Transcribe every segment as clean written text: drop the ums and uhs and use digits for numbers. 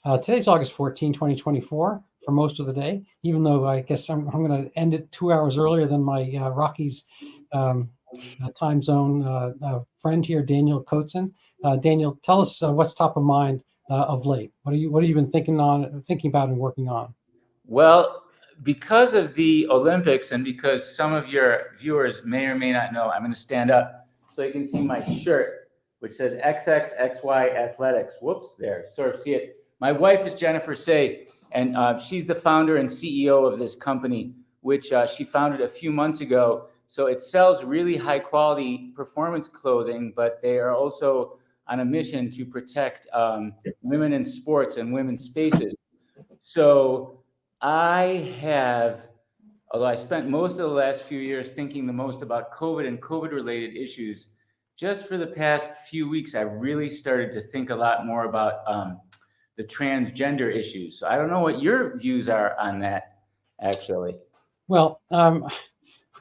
Today's August 14, 2024, for most of the day, even though I guess I'm going to end it 2 hours earlier than my Rockies time zone friend here, Daniel Kotzin. Daniel, tell us what's top of mind of late. What have you been thinking about, and working on? Well, because of the Olympics and because some of your viewers may or may not know, I'm going to stand up so you can see my shirt, which says XXXY Athletics. Whoops, there, sort of see it. My wife is Jennifer Say, and she's the founder and CEO of this company, which she founded a few months ago. So it sells really high quality performance clothing, but they are also on a mission to protect women in sports and women's spaces. So I have, although I spent most of the last few years thinking the most about COVID and COVID-related issues, just for the past few weeks, I've really started to think a lot more about the transgender issues. So I don't know what your views are on that, actually. Well,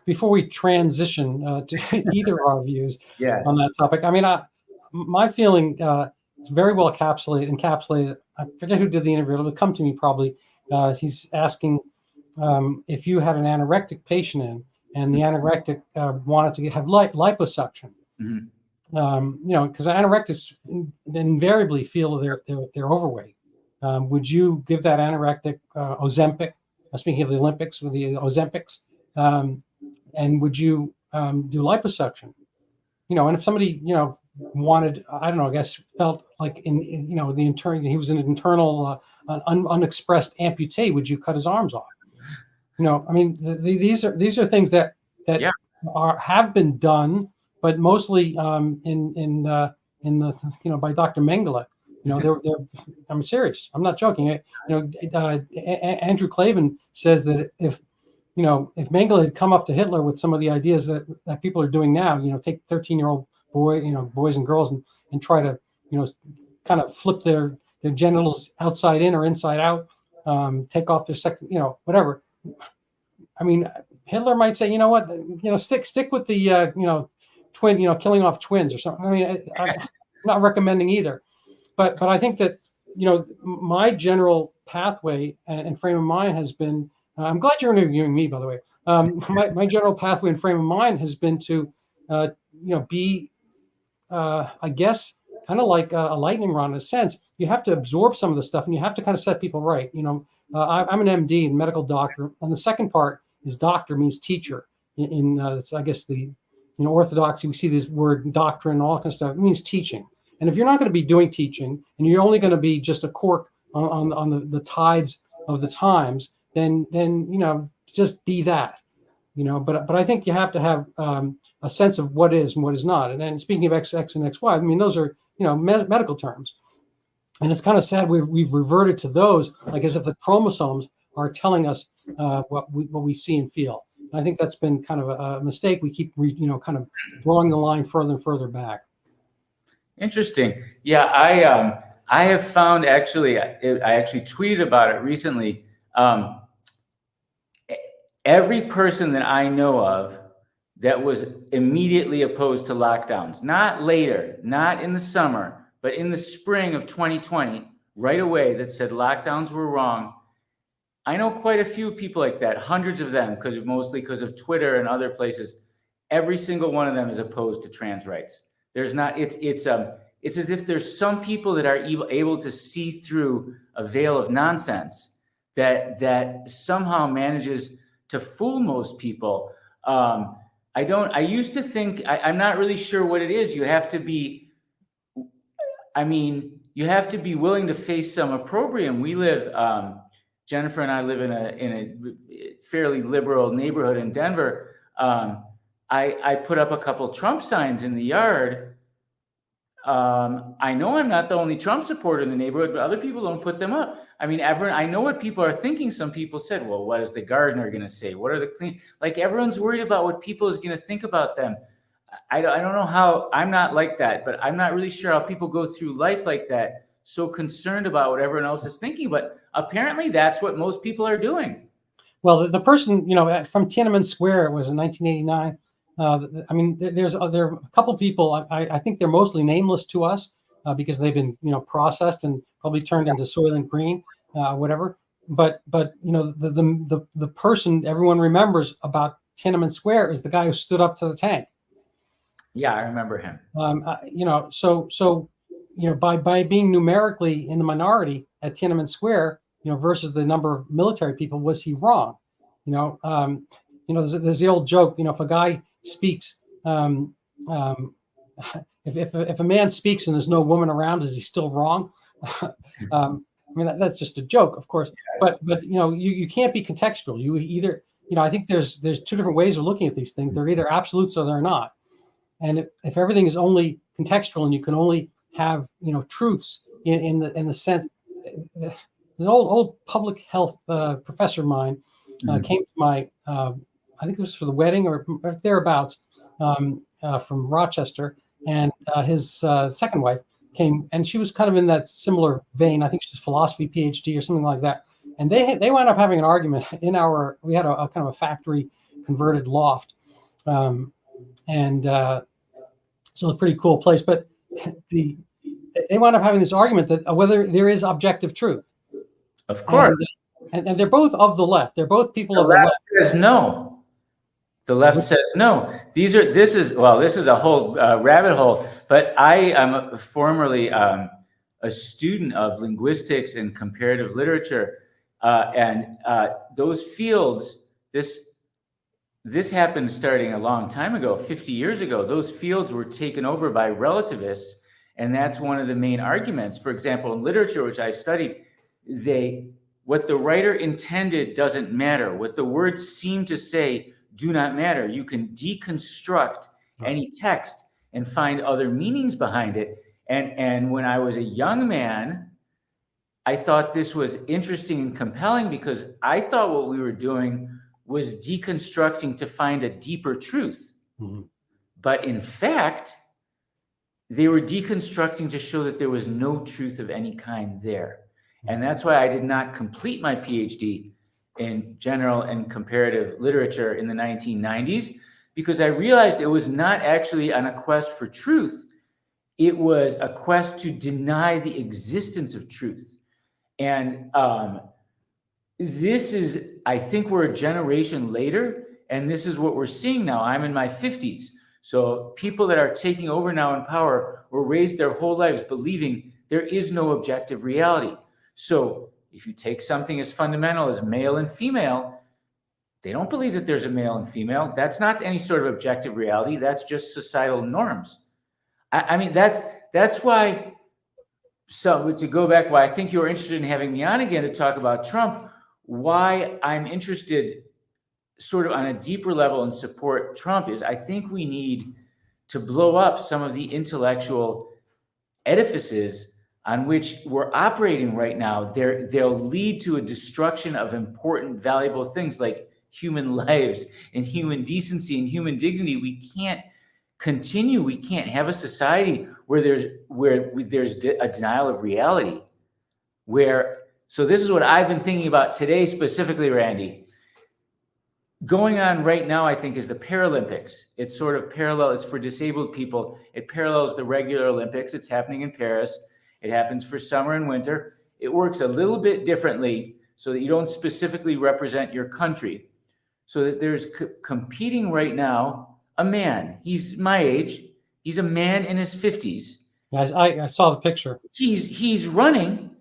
before we transition to either of our views on that topic, I mean, my feeling is very well encapsulated. I forget who did the interview. It'll come to me probably. He's asking if you had an anorectic patient in, and the anorectic wanted to have liposuction. Mm-hmm. Because anorectics invariably feel they're overweight. Would you give that anorectic Ozempic? Speaking of the Olympics, with the Ozempics, and would you do liposuction? And if somebody wanted, I don't know, I guess felt like in the internal, he was an internal unexpressed amputee, would you cut his arms off? I mean, these are things that have been done, but mostly in the by Dr. Mengele. I'm serious. I'm not joking. Andrew Klavan says that if Mengele had come up to Hitler with some of the ideas that people are doing now, take 13-year-old boys and girls and try to, kind of flip their genitals outside in or inside out, take off their sex, whatever. I mean, Hitler might say, stick with the, twin, killing off twins or something. I mean, I'm not recommending either, but I think that, my general pathway and frame of mind has been, I'm glad you're interviewing me, by the way. My general pathway and frame of mind has been to, be, I guess, kind of like a lightning rod in a sense. You have to absorb some of the stuff, and you have to kind of set people right. I'm an MD, medical doctor, and the second part is doctor means teacher. In I guess the orthodoxy, we see this word doctrine, all that kind of stuff. It means teaching. And if you're not going to be doing teaching, and you're only going to be just a cork on the tides of the times, then just be that. But I think you have to have a sense of what is and what is not. And then speaking of XX and XY, I mean, those are medical terms, and it's kind of sad we've reverted to those, like as if the chromosomes are telling us what we see and feel. And I think that's been kind of a mistake. We keep kind of drawing the line further and further back. Interesting. Yeah, I have found actually, I actually tweeted about it recently. Every person that I know of that was immediately opposed to lockdowns, not later, not in the summer, but in the spring of 2020, right away, that said lockdowns were wrong. I know quite a few people like that, hundreds of them, mostly because of Twitter and other places. Every single one of them is opposed to trans rights. There's not, it's as if there's some people that are able to see through a veil of nonsense that somehow manages to fool most people. I used to think, I'm not really sure what it is. You have to be willing to face some opprobrium. We live, Jennifer and I live in a fairly liberal neighborhood in Denver. I put up a couple Trump signs in the yard. I know I'm not the only Trump supporter in the neighborhood, but other people don't put them up. I mean, I know what people are thinking. Some people said, well, what is the gardener going to say? What are the clean? Like, everyone's worried about what people is going to think about them. I don't know how. I'm not like that, but I'm not really sure how people go through life like that, so concerned about what everyone else is thinking. But apparently that's what most people are doing. Well, the person, from Tiananmen Square, it was in 1989. I mean, there are a couple people. I think they're mostly nameless to us because they've been, processed and probably turned into Soylent Green, whatever. But the person everyone remembers about Tiananmen Square is the guy who stood up to the tank. Yeah, I remember him. By being numerically in the minority at Tiananmen Square, versus the number of military people, was he wrong? There's the old joke. If a guy speaks, if a man speaks and there's no woman around, is he still wrong? That's just a joke, of course. But you can't be contextual. You either, I think there's two different ways of looking at these things. They're either absolutes or they're not. And if everything is only contextual and you can only have truths in the sense, an old public health professor of mine came to my I think it was for the wedding or thereabouts, from Rochester, and his second wife came, and she was kind of in that similar vein. I think she's philosophy PhD or something like that. And they wound up having an argument we had a kind of a factory converted loft, so a pretty cool place. But they wound up having this argument that whether there is objective truth. Of course. And they're both of the left. They're both people of the left. left. Says no. The left says no. This is a whole rabbit hole. But I am formerly a student of linguistics and comparative literature, and those fields. This happened starting a long time ago, 50 years ago. Those fields were taken over by relativists, and that's one of the main arguments. For example, in literature, which I studied, what the writer intended doesn't matter. What the words seem to say do not matter. You can deconstruct any text and find other meanings behind it. And when I was a young man, I thought this was interesting and compelling because I thought what we were doing was deconstructing to find a deeper truth. Mm-hmm. But in fact, they were deconstructing to show that there was no truth of any kind there. And that's why I did not complete my PhD in general and comparative literature in the 1990s, because I realized it was not actually on a quest for truth. It was a quest to deny the existence of truth. And I think we're a generation later, and this is what we're seeing now. I'm in my 50s. So people that are taking over now in power were raised their whole lives believing there is no objective reality. So if you take something as fundamental as male and female, they don't believe that there's a male and female. That's not any sort of objective reality. That's just societal norms. That's why. So to go back, why I think you were interested in having me on again to talk about Trump, why I'm interested sort of on a deeper level and support Trump is I think we need to blow up some of the intellectual edifices on which we're operating right now. They'll lead to a destruction of important, valuable things like human lives and human decency and human dignity. We can't continue. We can't have a society where there's a denial of reality. So this is what I've been thinking about today specifically, Randy. Going on right now, I think, is the Paralympics. It's sort of parallel. It's for disabled people. It parallels the regular Olympics. It's happening in Paris. It happens for summer and winter. It works a little bit differently so that you don't specifically represent your country. So that there's competing right now a man. He's my age. He's a man in his 50s. I saw the picture. He's running.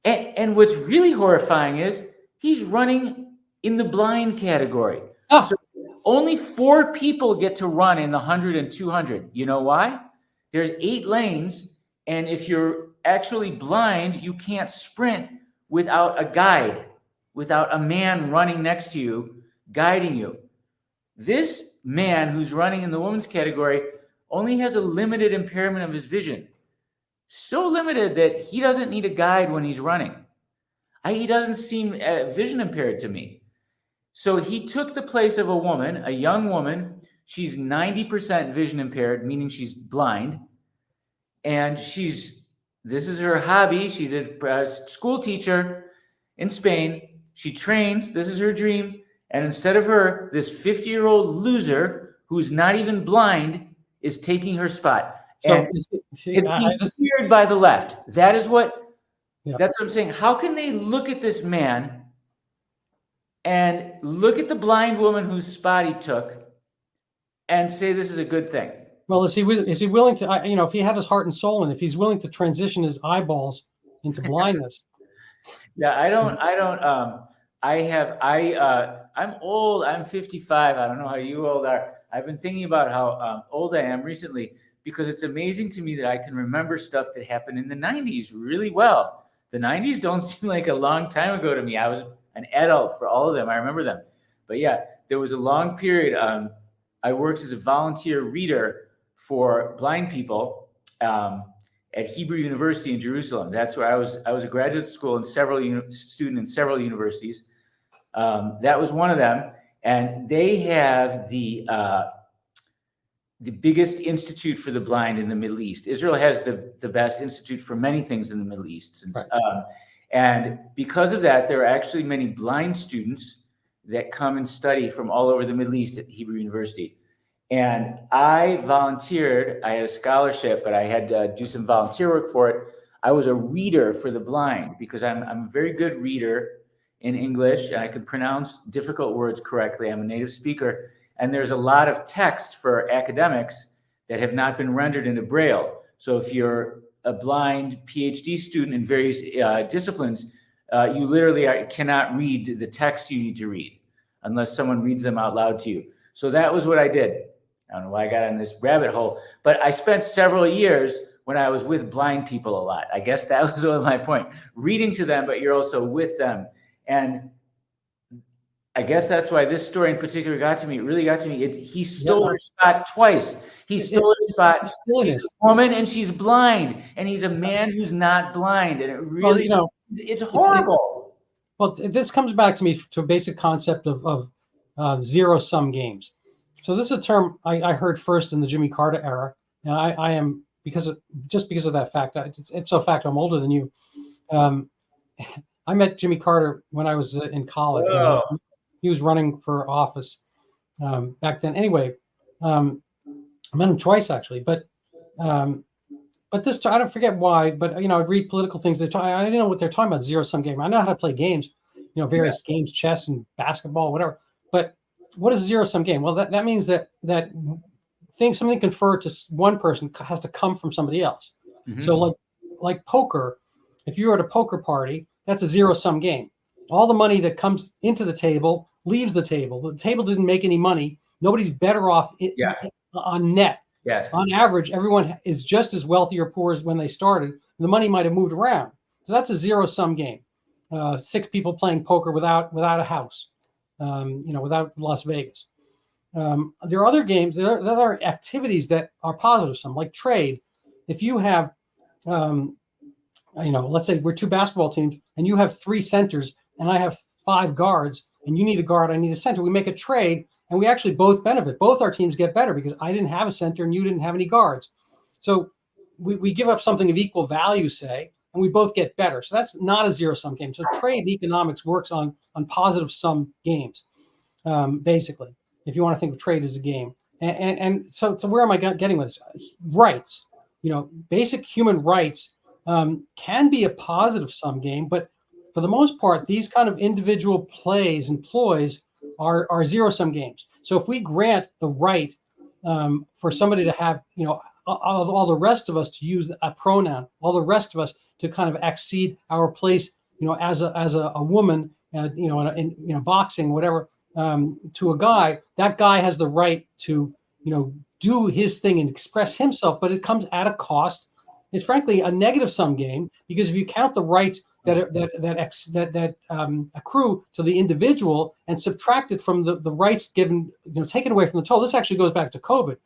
And what's really horrifying is he's running in the blind category. Oh. So only 4 people get to run in the 100 and 200. You know why? There's 8 lanes. And if you're actually blind, you can't sprint without a guide, without a man running next to you, guiding you. This man who's running in the women's category only has a limited impairment of his vision. So limited that he doesn't need a guide when he's running. He doesn't seem vision impaired to me. So he took the place of a woman, a young woman. She's 90% vision impaired, meaning she's blind. And this is her hobby. She's a school teacher in Spain. She trains. This is her dream. And instead of her, this 50-year-old loser who's not even blind is taking her spot. So and it's being feared by the left. That is what Yeah. That's what I'm saying. How can they look at this man and look at the blind woman whose spot he took and say this is a good thing? Well, is he willing to, if he had his heart and soul, and if he's willing to transition his eyeballs into blindness? Yeah, I'm old. I'm 55. I don't know how you old are. I've been thinking about how old I am recently, because it's amazing to me that I can remember stuff that happened in the 90s really well. The 90s don't seem like a long time ago to me. I was an adult for all of them. I remember them. But yeah, there was a long period. I worked as a volunteer reader for blind people at Hebrew University in Jerusalem. That's where I was. I was a graduate school and student in several universities. That was one of them, and they have the biggest institute for the blind in the Middle East. Israel has the best institute for many things in the Middle East, and because of that, there are actually many blind students that come and study from all over the Middle East at Hebrew University. And I volunteered. I had a scholarship, but I had to do some volunteer work for it. I was a reader for the blind because I'm a very good reader in English, and I can pronounce difficult words correctly. I'm a native speaker, and there's a lot of text for academics that have not been rendered into Braille. So if you're a blind PhD student in various disciplines, you literally cannot read the text you need to read unless someone reads them out loud to you. So that was what I did. I don't know why I got on this rabbit hole, but I spent several years when I was with blind people a lot. I guess that was my point. Reading to them, but you're also with them. And I guess that's why this story in particular got to me. It really got to me. He stole her spot twice. He stole her spot. She's a woman and she's blind, and he's a man who's not blind. And it really, it's horrible. Well, this comes back to me to a basic concept of zero-sum games. So this is a term I heard first in the Jimmy Carter era, and I am because of that fact. It's a fact I'm older than you. I met Jimmy Carter when I was in college. He was running for office back then. Anyway, I met him twice actually, but this I don't forget why. But I'd read political things. I didn't know what they're talking about. Zero-sum game. I know how to play games. Various games, chess and basketball, whatever. But what is a zero-sum game? Well, that means that something conferred to one person has to come from somebody else. Mm-hmm. So like poker, if you're at a poker party, that's a zero-sum game. All the money that comes into the table leaves the table. The table didn't make any money. Nobody's better off on net. Yes. On average, everyone is just as wealthy or poor as when they started. The money might have moved around. So that's a zero-sum game. 6 people playing poker without a house. Without Las Vegas. There are other games, there are other activities that are positive sum, like trade. If you have, let's say we're 2 basketball teams and you have 3 centers and I have 5 guards and you need a guard, I need a center. We make a trade and we actually both benefit. Both our teams get better because I didn't have a center and you didn't have any guards. So we give up something of equal value, say, and we both get better. So that's not a zero-sum game. So trade economics works on positive sum games, basically, if you want to think of trade as a game. And so where am I getting with this? Rights, basic human rights can be a positive sum game, but for the most part, these kind of individual plays and ploys are zero-sum games. So if we grant the right for somebody to have, all the rest of us to use a pronoun, all the rest of us to kind of accede our place, as a woman, in boxing, whatever, to a guy, that guy has the right to, do his thing and express himself, but it comes at a cost. It's frankly a negative sum game because if you count the rights that accrue to the individual and subtract it from the rights given, taken away from the total, this actually goes back to COVID.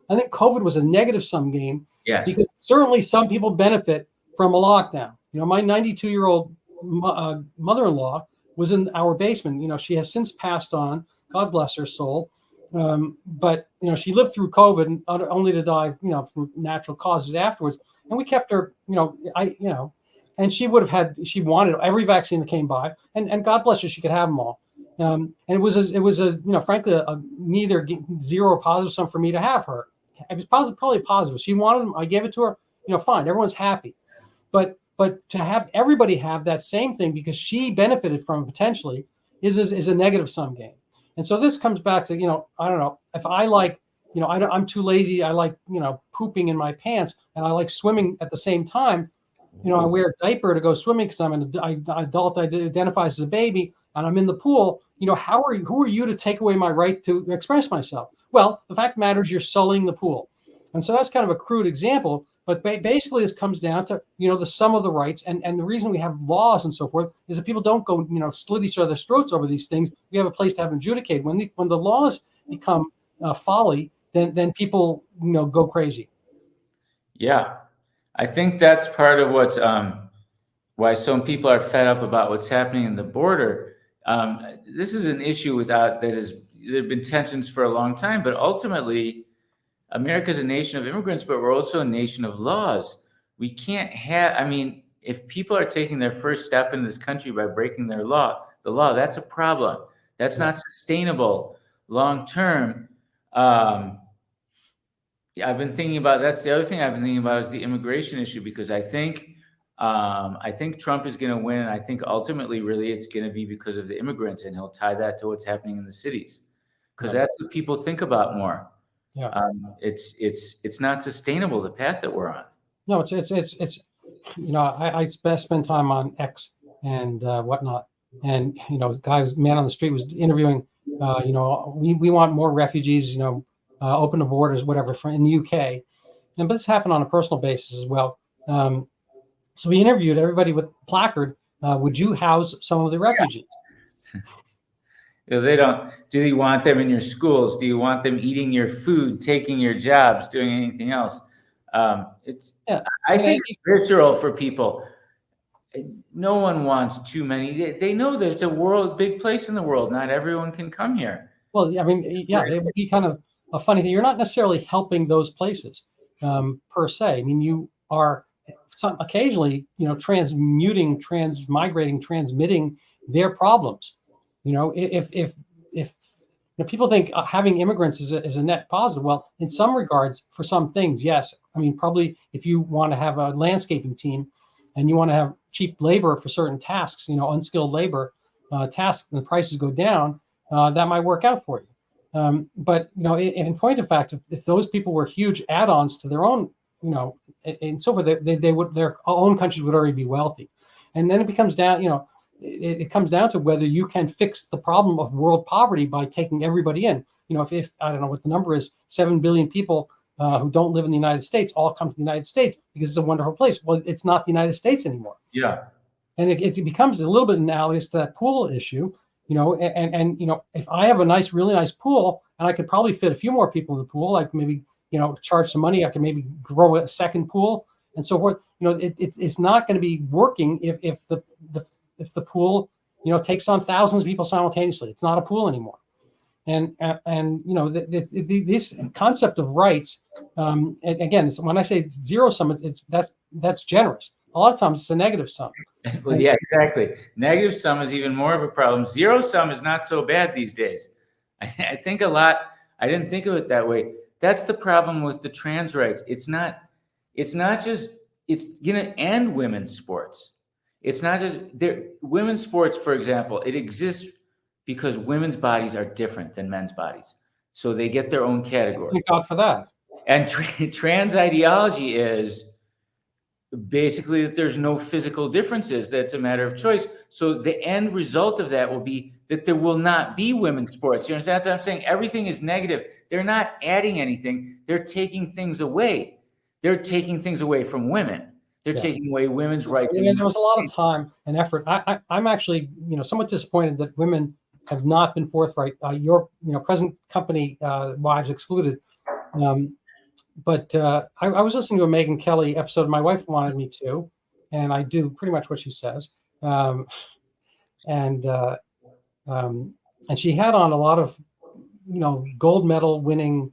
I think COVID was a negative sum game because certainly some people benefit from a lockdown. My 92-year-old mother-in-law was in our basement. She has since passed on, God bless her soul. But she lived through COVID only to die, from natural causes afterwards. And we kept her, and she wanted every vaccine that came by, and God bless her, she could have them all. And it was frankly, neither zero or positive sum for me to have her. It was probably positive. She wanted them. I gave it to her. Fine. Everyone's happy. But But to have everybody have that same thing because she benefited from it potentially is a negative sum game. And so this comes back to, I don't know, if I like, I'm too lazy, I like, pooping in my pants, and I like swimming at the same time, I wear a diaper to go swimming because I'm an adult identifies as a baby, and I'm in the pool, who are you to take away my right to express myself? Well, the fact matters, you're sullying the pool. And so that's kind of a crude example, but basically this comes down to, the sum of the rights. And the reason we have laws and so forth is that people don't go, slit each other's throats over these things. We have a place to have them adjudicated. When the laws become folly, then people, go crazy. Yeah. I think that's part of what's why some people are fed up about what's happening in the border. This is an issue there have been tensions for a long time, but ultimately, America is a nation of immigrants, but we're also a nation of laws. We can't if people are taking their first step in this country by breaking the law, that's a problem. That's not sustainable long term. I've been thinking about, that's the other thing I've been thinking about is the immigration issue, because I think Trump is going to win. And I think ultimately, really, it's going to be because of the immigrants, and he'll tie that to what's happening in the cities, because that's what people think about more. Yeah. It's not sustainable, the path that we're on. No, I spend time on X and whatnot, and man on the street was interviewing. We want more refugees. Open the borders, whatever, in the UK, but this happened on a personal basis as well. So we interviewed everybody with placard. Would you house some of the refugees? They don't. Do you want them in your schools? Do you want them eating your food, taking your jobs, doing anything else? I think it's visceral for people. No one wants too many. They know there's a big place in the world. Not everyone can come here. Well, it would be kind of a funny thing. You're not necessarily helping those places per se. I mean, you are occasionally, transmitting their problems. If people think having immigrants is a net positive, well, in some regards, for some things, yes. I mean, probably if you want to have a landscaping team and you want to have cheap labor for certain tasks, unskilled labor tasks, and the prices go down, that might work out for you. But in point of fact, if those people were huge add-ons to their own, and so forth, their own countries would already be wealthy. And then it becomes down, it comes down to whether you can fix the problem of world poverty by taking everybody in. If I don't know what the number is, 7 billion people who don't live in the United States all come to the United States because it's a wonderful place. Well, it's not the United States anymore. Yeah. And it becomes a little bit analogous to that pool issue. If I have a really nice pool, and I could probably fit a few more people in the pool, like maybe, charge some money, I can maybe grow a second pool and so forth. It's not going to be working if the pool, takes on thousands of people simultaneously. It's not a pool anymore. And this concept of rights, and again, when I say zero sum, that's generous. A lot of times it's a negative sum. Well, yeah, exactly. Negative sum is even more of a problem. Zero sum is not so bad these days. I think a lot. I didn't think of it that way. That's the problem with the trans rights. It's going to end women's sports. It's not just women's sports, for example. It exists because women's bodies are different than men's bodies, so they get their own category. Thank God for that. And trans ideology is basically that there's no physical differences. That's a matter of choice. So the end result of that will be that there will not be women's sports. You understand? That's what I'm saying. Everything is negative. They're not adding anything. They're taking things away. They're taking things away from women. They're taking away women's rights. There was a lot of time and effort. I'm actually, somewhat disappointed that women have not been forthright. Your, present company wives excluded. But I was listening to a Mengele episode. My wife wanted me to, and I do pretty much what she says. And she had on a lot of, gold medal winning,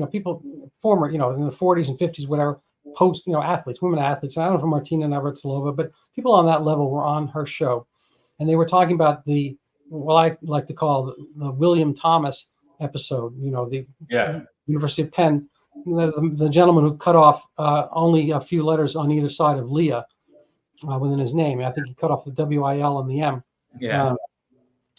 people, former, in the 40s and 50s, whatever, athletes, women athletes. I don't know if Martina Navratilova, but people on that level were on her show, and they were talking about I like to call the William Thomas episode. The University of Penn, the gentleman who cut off only a few letters on either side of Leah, within his name. I think he cut off the WIL and the M. Yeah.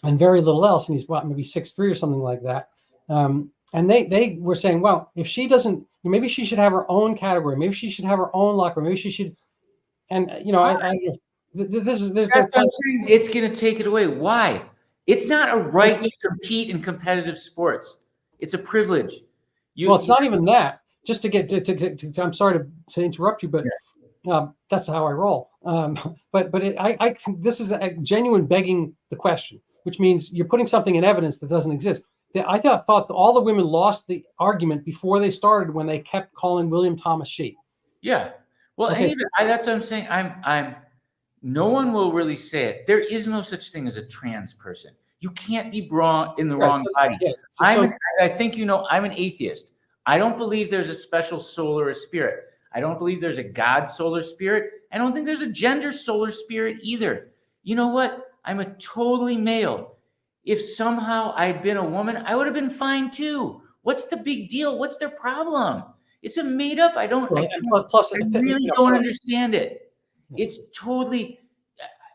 And very little else. And he's maybe 6'3" or something like that. And they were saying, well, if she doesn't, maybe she should have her own category. Maybe she should have her own locker. Maybe she should. And this is that's what I'm saying. It's going to take it away. Why? It's not a right to compete in competitive sports. It's a privilege. Well, it's not even that. Just to get to I'm sorry to interrupt you, but that's how I roll. But this is a genuine begging the question, which means you're putting something in evidence that doesn't exist. I thought that all the women lost the argument before they started when they kept calling William Thomas she. Yeah. Well, okay, that's what I'm saying. I'm. No one will really say it. There is no such thing as a trans person. You can't be wrong in the wrong body. Yeah, I think I'm an atheist. I don't believe there's a special soul or a spirit. I don't believe there's a God soul or spirit. I don't think there's a gender soul or spirit either. You know what? I'm a totally male. If somehow I'd been a woman, I would have been fine too. What's the big deal? What's their problem? It's a made up. I really don't understand it. It's totally,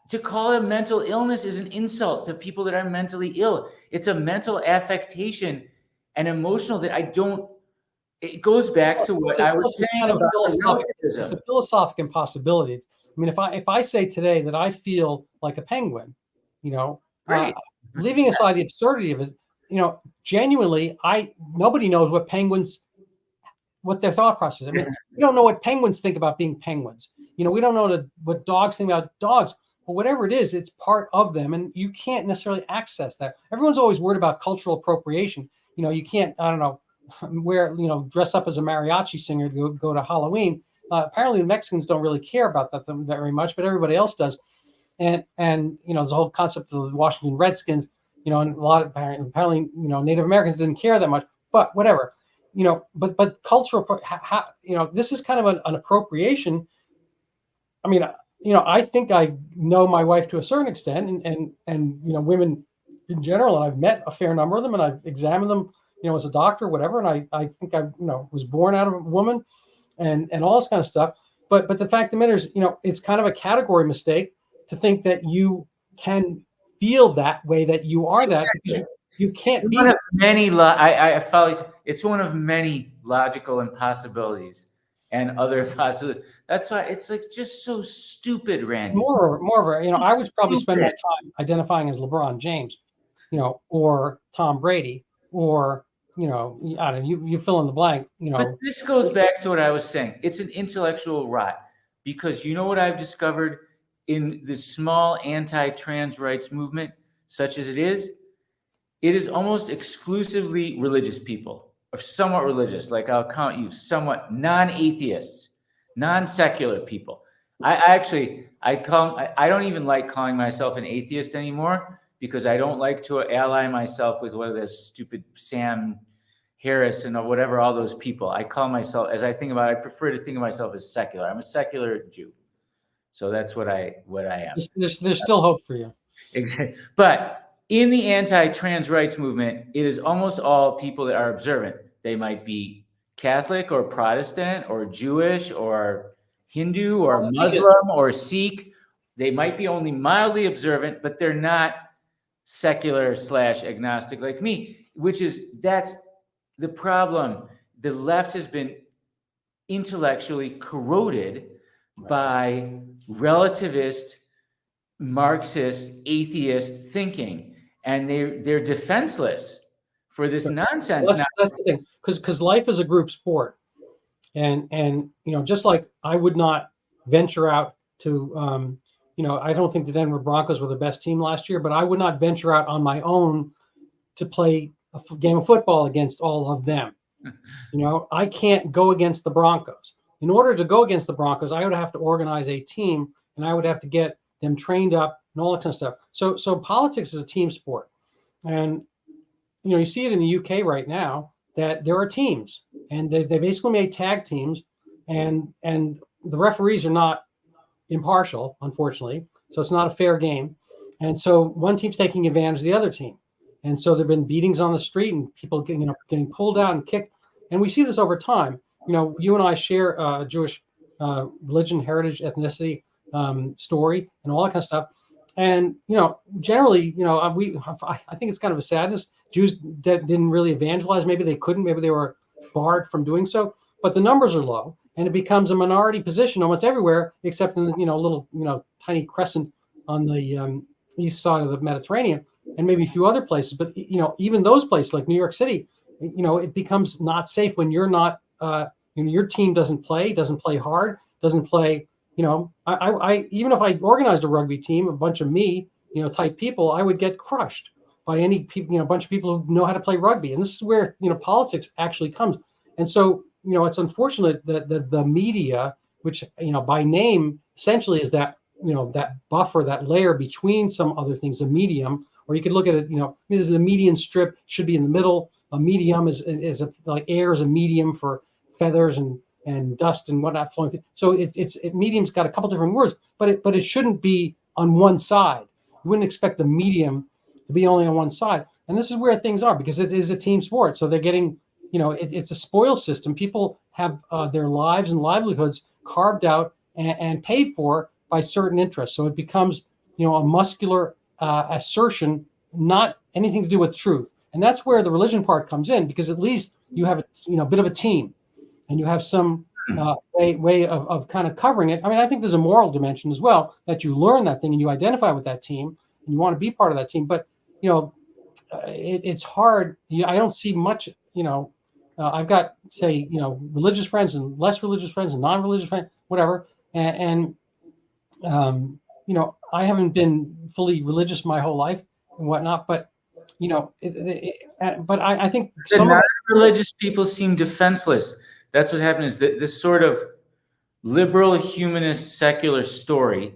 to call it a mental illness is an insult to people that are mentally ill. It's a mental affectation and emotional that it goes back to what I was saying about relativism. It's a philosophical impossibility. I mean, if I say today that I feel like a penguin, right. Leaving aside the absurdity of it, genuinely, nobody knows what their thought process is. I mean, we don't know what penguins think about being penguins. We don't know what dogs think about dogs. But whatever it is, it's part of them, and you can't necessarily access that. Everyone's always worried about cultural appropriation. You can't, I don't know, dress up as a mariachi singer to go to Halloween. Apparently, the Mexicans don't really care about that very much, but everybody else does. And there's a whole concept of the Washington Redskins, and a lot of apparently Native Americans didn't care that much, but whatever, but cultural, this is kind of an appropriation. I mean, I think I know my wife to a certain extent, and women in general, and I've met a fair number of them, and I've examined them, as a doctor, whatever, and I think I was born out of a woman, and all this kind of stuff. But the fact of the matter is, it's kind of a category mistake to think that you can feel that way, that you are that, because you can't be. One of many, I follow. It's one of many logical impossibilities and other possibilities. That's why it's like just so stupid, Randy. More of a, I would probably spend my time identifying as LeBron James, or Tom Brady, or I don't know, you fill in the blank, But this goes back to what I was saying. It's an intellectual rot, because what I've discovered in the small anti-trans rights movement, such as it is almost exclusively religious people, or somewhat religious. Like I'll count you, somewhat non-atheists, non-secular people. I don't even like calling myself an atheist anymore, because I don't like to ally myself with whether that's stupid Sam Harris and whatever, all those people. I call myself, as I think about it, I prefer to think of myself as secular. I'm a secular Jew. So that's what I am. There's still hope for you. Exactly. But in the anti-trans rights movement, it is almost all people that are observant. They might be Catholic or Protestant or Jewish or Hindu or Muslim or Sikh. They might be only mildly observant, but they're not secular/agnostic like me, that's the problem. The left has been intellectually corroded by relativist, Marxist, atheist thinking, and they're defenseless for this nonsense. That's the thing, because life is a group sport, and just like I would not venture out to, I don't think the Denver Broncos were the best team last year, but I would not venture out on my own to play a game of football against all of them. I can't go against the Broncos. In order to go against the Broncos, I would have to organize a team, and I would have to get them trained up and all that kind of stuff. So politics is a team sport. And, you see it in the UK right now, that there are teams, and they basically made tag teams, and the referees are not impartial, unfortunately. So it's not a fair game. And so one team's taking advantage of the other team. And so there've been beatings on the street and people getting pulled out and kicked. And we see this over time. You and I share Jewish religion, heritage, ethnicity. story and all that kind of stuff. And generally, I think it's kind of a sadness. Jews didn't really evangelize. Maybe they couldn't. Maybe they were barred from doing so. But the numbers are low, and it becomes a minority position almost everywhere, except in the little tiny crescent on the east side of the Mediterranean, and maybe a few other places. But even those places like New York City, it becomes not safe when you're not. Your team doesn't play hard, doesn't play. I even if I organized a rugby team, a bunch of me, type people, I would get crushed by any people, a bunch of people who know how to play rugby. And this is where, politics actually comes. And so, it's unfortunate that the media, which, by name essentially is that, that buffer, that layer between some other things, a medium, or you could look at it, there's a median strip should be in the middle. A medium is like air is a medium for feathers and dust and whatnot flowing through. So medium's got a couple different words, but it shouldn't be on one side. You wouldn't expect the medium to be only on one side. And this is where things are, because it is a team sport. So they're getting, it's a spoil system. People have their lives and livelihoods carved out and paid for by certain interests. So it becomes, a muscular assertion, not anything to do with truth. And that's where the religion part comes in, because at least you have a bit of a team. And you have some way of kind of covering it. I mean, I think there's a moral dimension as well, that you learn that thing and you identify with that team and you want to be part of that team. But, it's hard. I don't see much, I've got, say, religious friends and less religious friends and non-religious friends, whatever. And I haven't been fully religious my whole life and whatnot, but, but I think some non-religious people seem defenseless. That's what happened, is that this sort of liberal, humanist, secular story,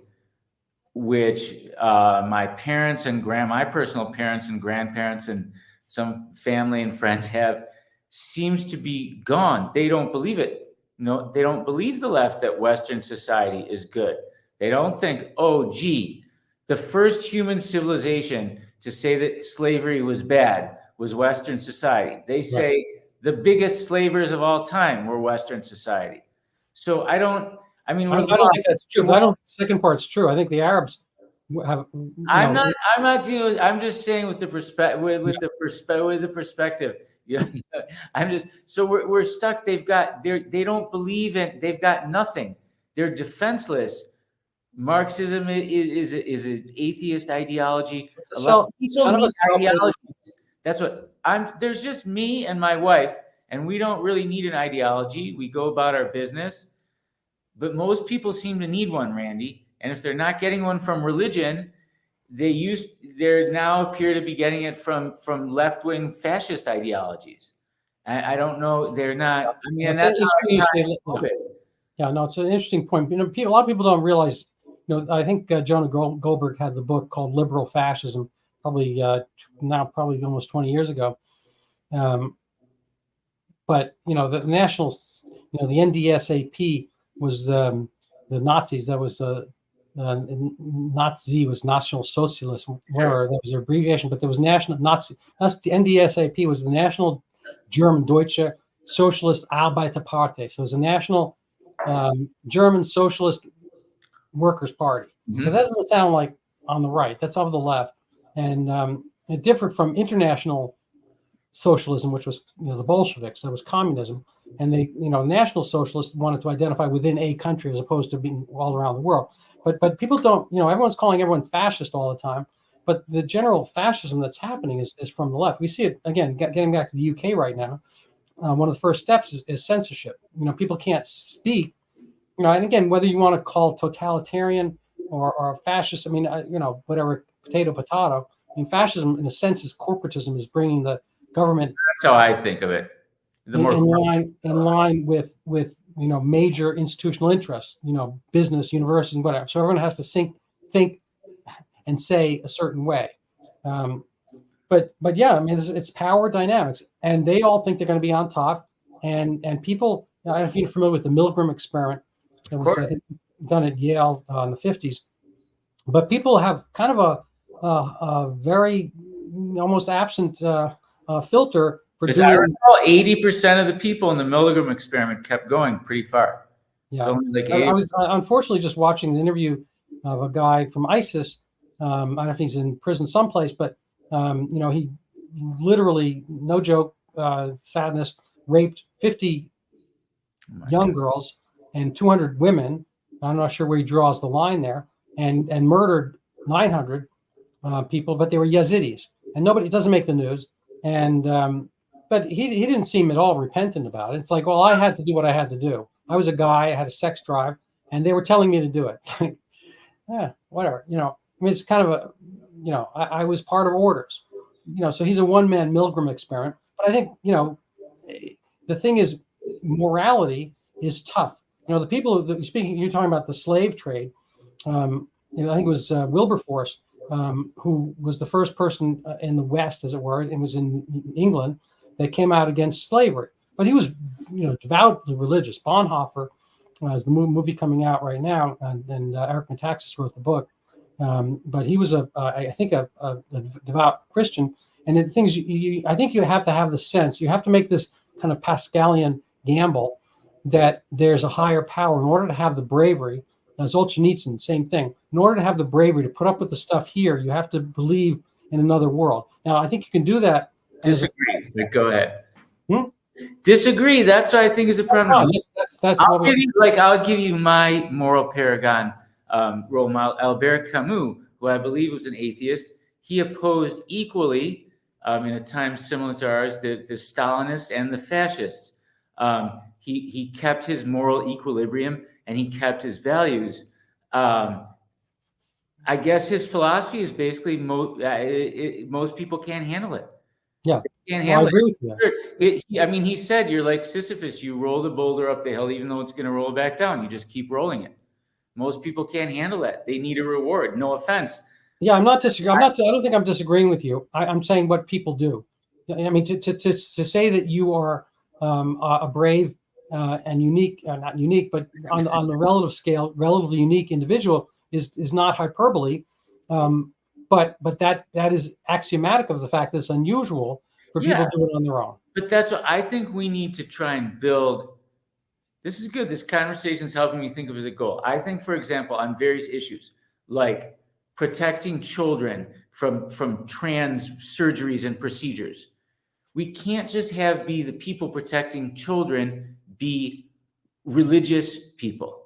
which my personal parents and grandparents and some family and friends have, seems to be gone. They don't believe it. No, they don't believe the left that Western society is good. They don't think, oh, gee, the first human civilization to say that slavery was bad was Western society. They say, right, the biggest slavers of all time were Western society. So I don't think that's true. But I don't think the second part's true. I think the Arabs have. I'm not dealing with. I'm just saying with the perspective. With the perspective. So we're stuck. They don't believe in. They've got nothing. They're defenseless. Marxism is an atheist ideology. People need ideologies. That's what there's just me and my wife, and we don't really need an ideology. We go about our business, but most people seem to need one, Randy. And if they're not getting one from religion, they now appear to be getting it from left-wing fascist ideologies. I don't know. They're not. I mean, and that's yeah, no, it's an interesting point. A lot of people don't realize. I think Jonah Goldberg had the book called Liberal Fascism, probably almost 20 years ago. But the nationals, the NDSAP was the Nazis. That was Nazi was National Socialist, whatever that was their abbreviation. But there was National Nazi. That's the NDSAP was the National German Deutsche Socialist Arbeiterpartei. So it was a national German Socialist Workers' Party. Mm-hmm. So that doesn't sound like on the right. That's of the left, and it differed from international socialism, which was the Bolsheviks. That was communism, and they National Socialists wanted to identify within a country as opposed to being all around the world. But people don't. Everyone's calling everyone fascist all the time. But the general fascism that's happening is from the left. We see it again. Getting back to the UK right now, one of the first steps is censorship. People can't speak. And again, whether you want to call totalitarian or fascist, whatever, potato. Fascism, in a sense, is corporatism, is bringing the government. That's how I think of it. In line with major institutional interests, business, universities, and whatever. So everyone has to think, and say a certain way. But yeah, it's power dynamics, and they all think they're going to be on top. And people, I don't know if you're familiar with the Milgram experiment. That was, I think, done at Yale in the 50s. But people have kind of a very almost absent filter for doing. I recall 80% of the people in the Milgram experiment kept going pretty far. Yeah, It's only like I 8. was unfortunately just watching the interview of a guy from ISIS. I don't know if he's in prison someplace, but he literally, no joke, sadness, raped 50 Oh my young God. girls and 200 women. I'm not sure where he draws the line there, and murdered 900 people, but they were Yazidis, and nobody, it doesn't make the news. And but he didn't seem at all repentant about it. It's like, well, I had to do what I had to do. I was a guy, I had a sex drive, and they were telling me to do it. It's like, yeah, whatever. I mean, it's kind of a, I was part of orders. So he's a one-man Milgram experiment. But I think, the thing is, morality is tough. The people that you're talking about the slave trade. I think it was Wilberforce, who was the first person in the West, as it were, and was in England, that came out against slavery. But he was, devoutly religious. Bonhoeffer, is the movie coming out right now, and Eric Metaxas wrote the book. But he was I think a devout Christian. And the things I think you have to have the sense. You have to make this kind of Pascalian gamble that there's a higher power in order to have the bravery. Solzhenitsyn, same thing. In order to have the bravery to put up with the stuff here, you have to believe in another world. Now, I think you can do that. Disagree. But go ahead. Disagree. That's what I think is a problem. That's I'll give you my moral paragon role model, Albert Camus, who I believe was an atheist. He opposed equally, in a time similar to ours, the Stalinists and the fascists. He kept his moral equilibrium and he kept his values. I guess his philosophy is basically most people can't handle it. Yeah, can't handle I agree with you. He said you're like Sisyphus. You roll the boulder up the hill, even though it's going to roll back down. You just keep rolling it. Most people can't handle that. They need a reward. No offense. Yeah, I'm not disagreeing. I don't think I'm disagreeing with you. I'm saying what people do. I mean, to say that you are a brave and unique, not unique, but on the relative scale, relatively unique individual is not hyperbole. But that is axiomatic of the fact that it's unusual for people to do it on their own. But that's what I think we need to try and build. This is good. This conversation is helping me think of as a goal. I think, for example, on various issues like protecting children from trans surgeries and procedures, we can't just be the people protecting children be religious people.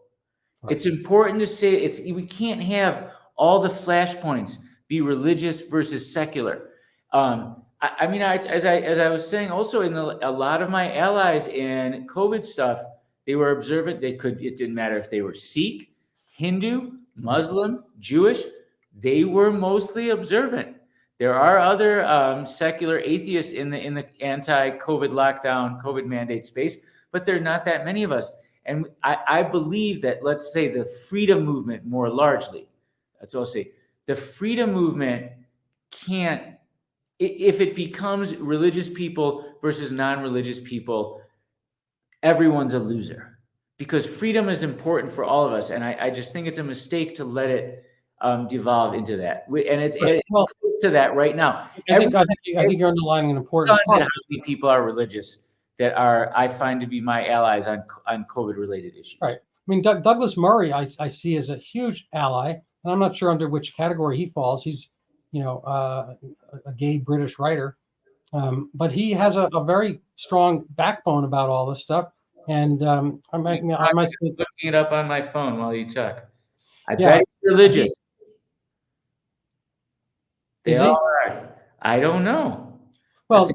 Right. It's important to say we can't have all the flashpoints be religious versus secular. As I was saying, also a lot of my allies in COVID stuff, they were observant. It didn't matter if they were Sikh, Hindu, Muslim, Jewish. They were mostly observant. There are other secular atheists in the anti-COVID lockdown, COVID mandate space, but there are not that many of us. And I believe that, let's say, the freedom movement more largely, that's what I'll say, the freedom movement can't, if it becomes religious people versus non-religious people, everyone's a loser, because freedom is important for all of us. And I just think it's a mistake to let it devolve into that. And it's close to that right now. I think you're underlining an important part. How many people are religious that I find to be my allies on COVID related issues. Right. I mean, Douglas Murray, I see as a huge ally, and I'm not sure under which category he falls. He's, a gay British writer, but he has a very strong backbone about all this stuff. And I might looking it up on my phone while you talk. I bet he's religious. They all are. I don't know. Well,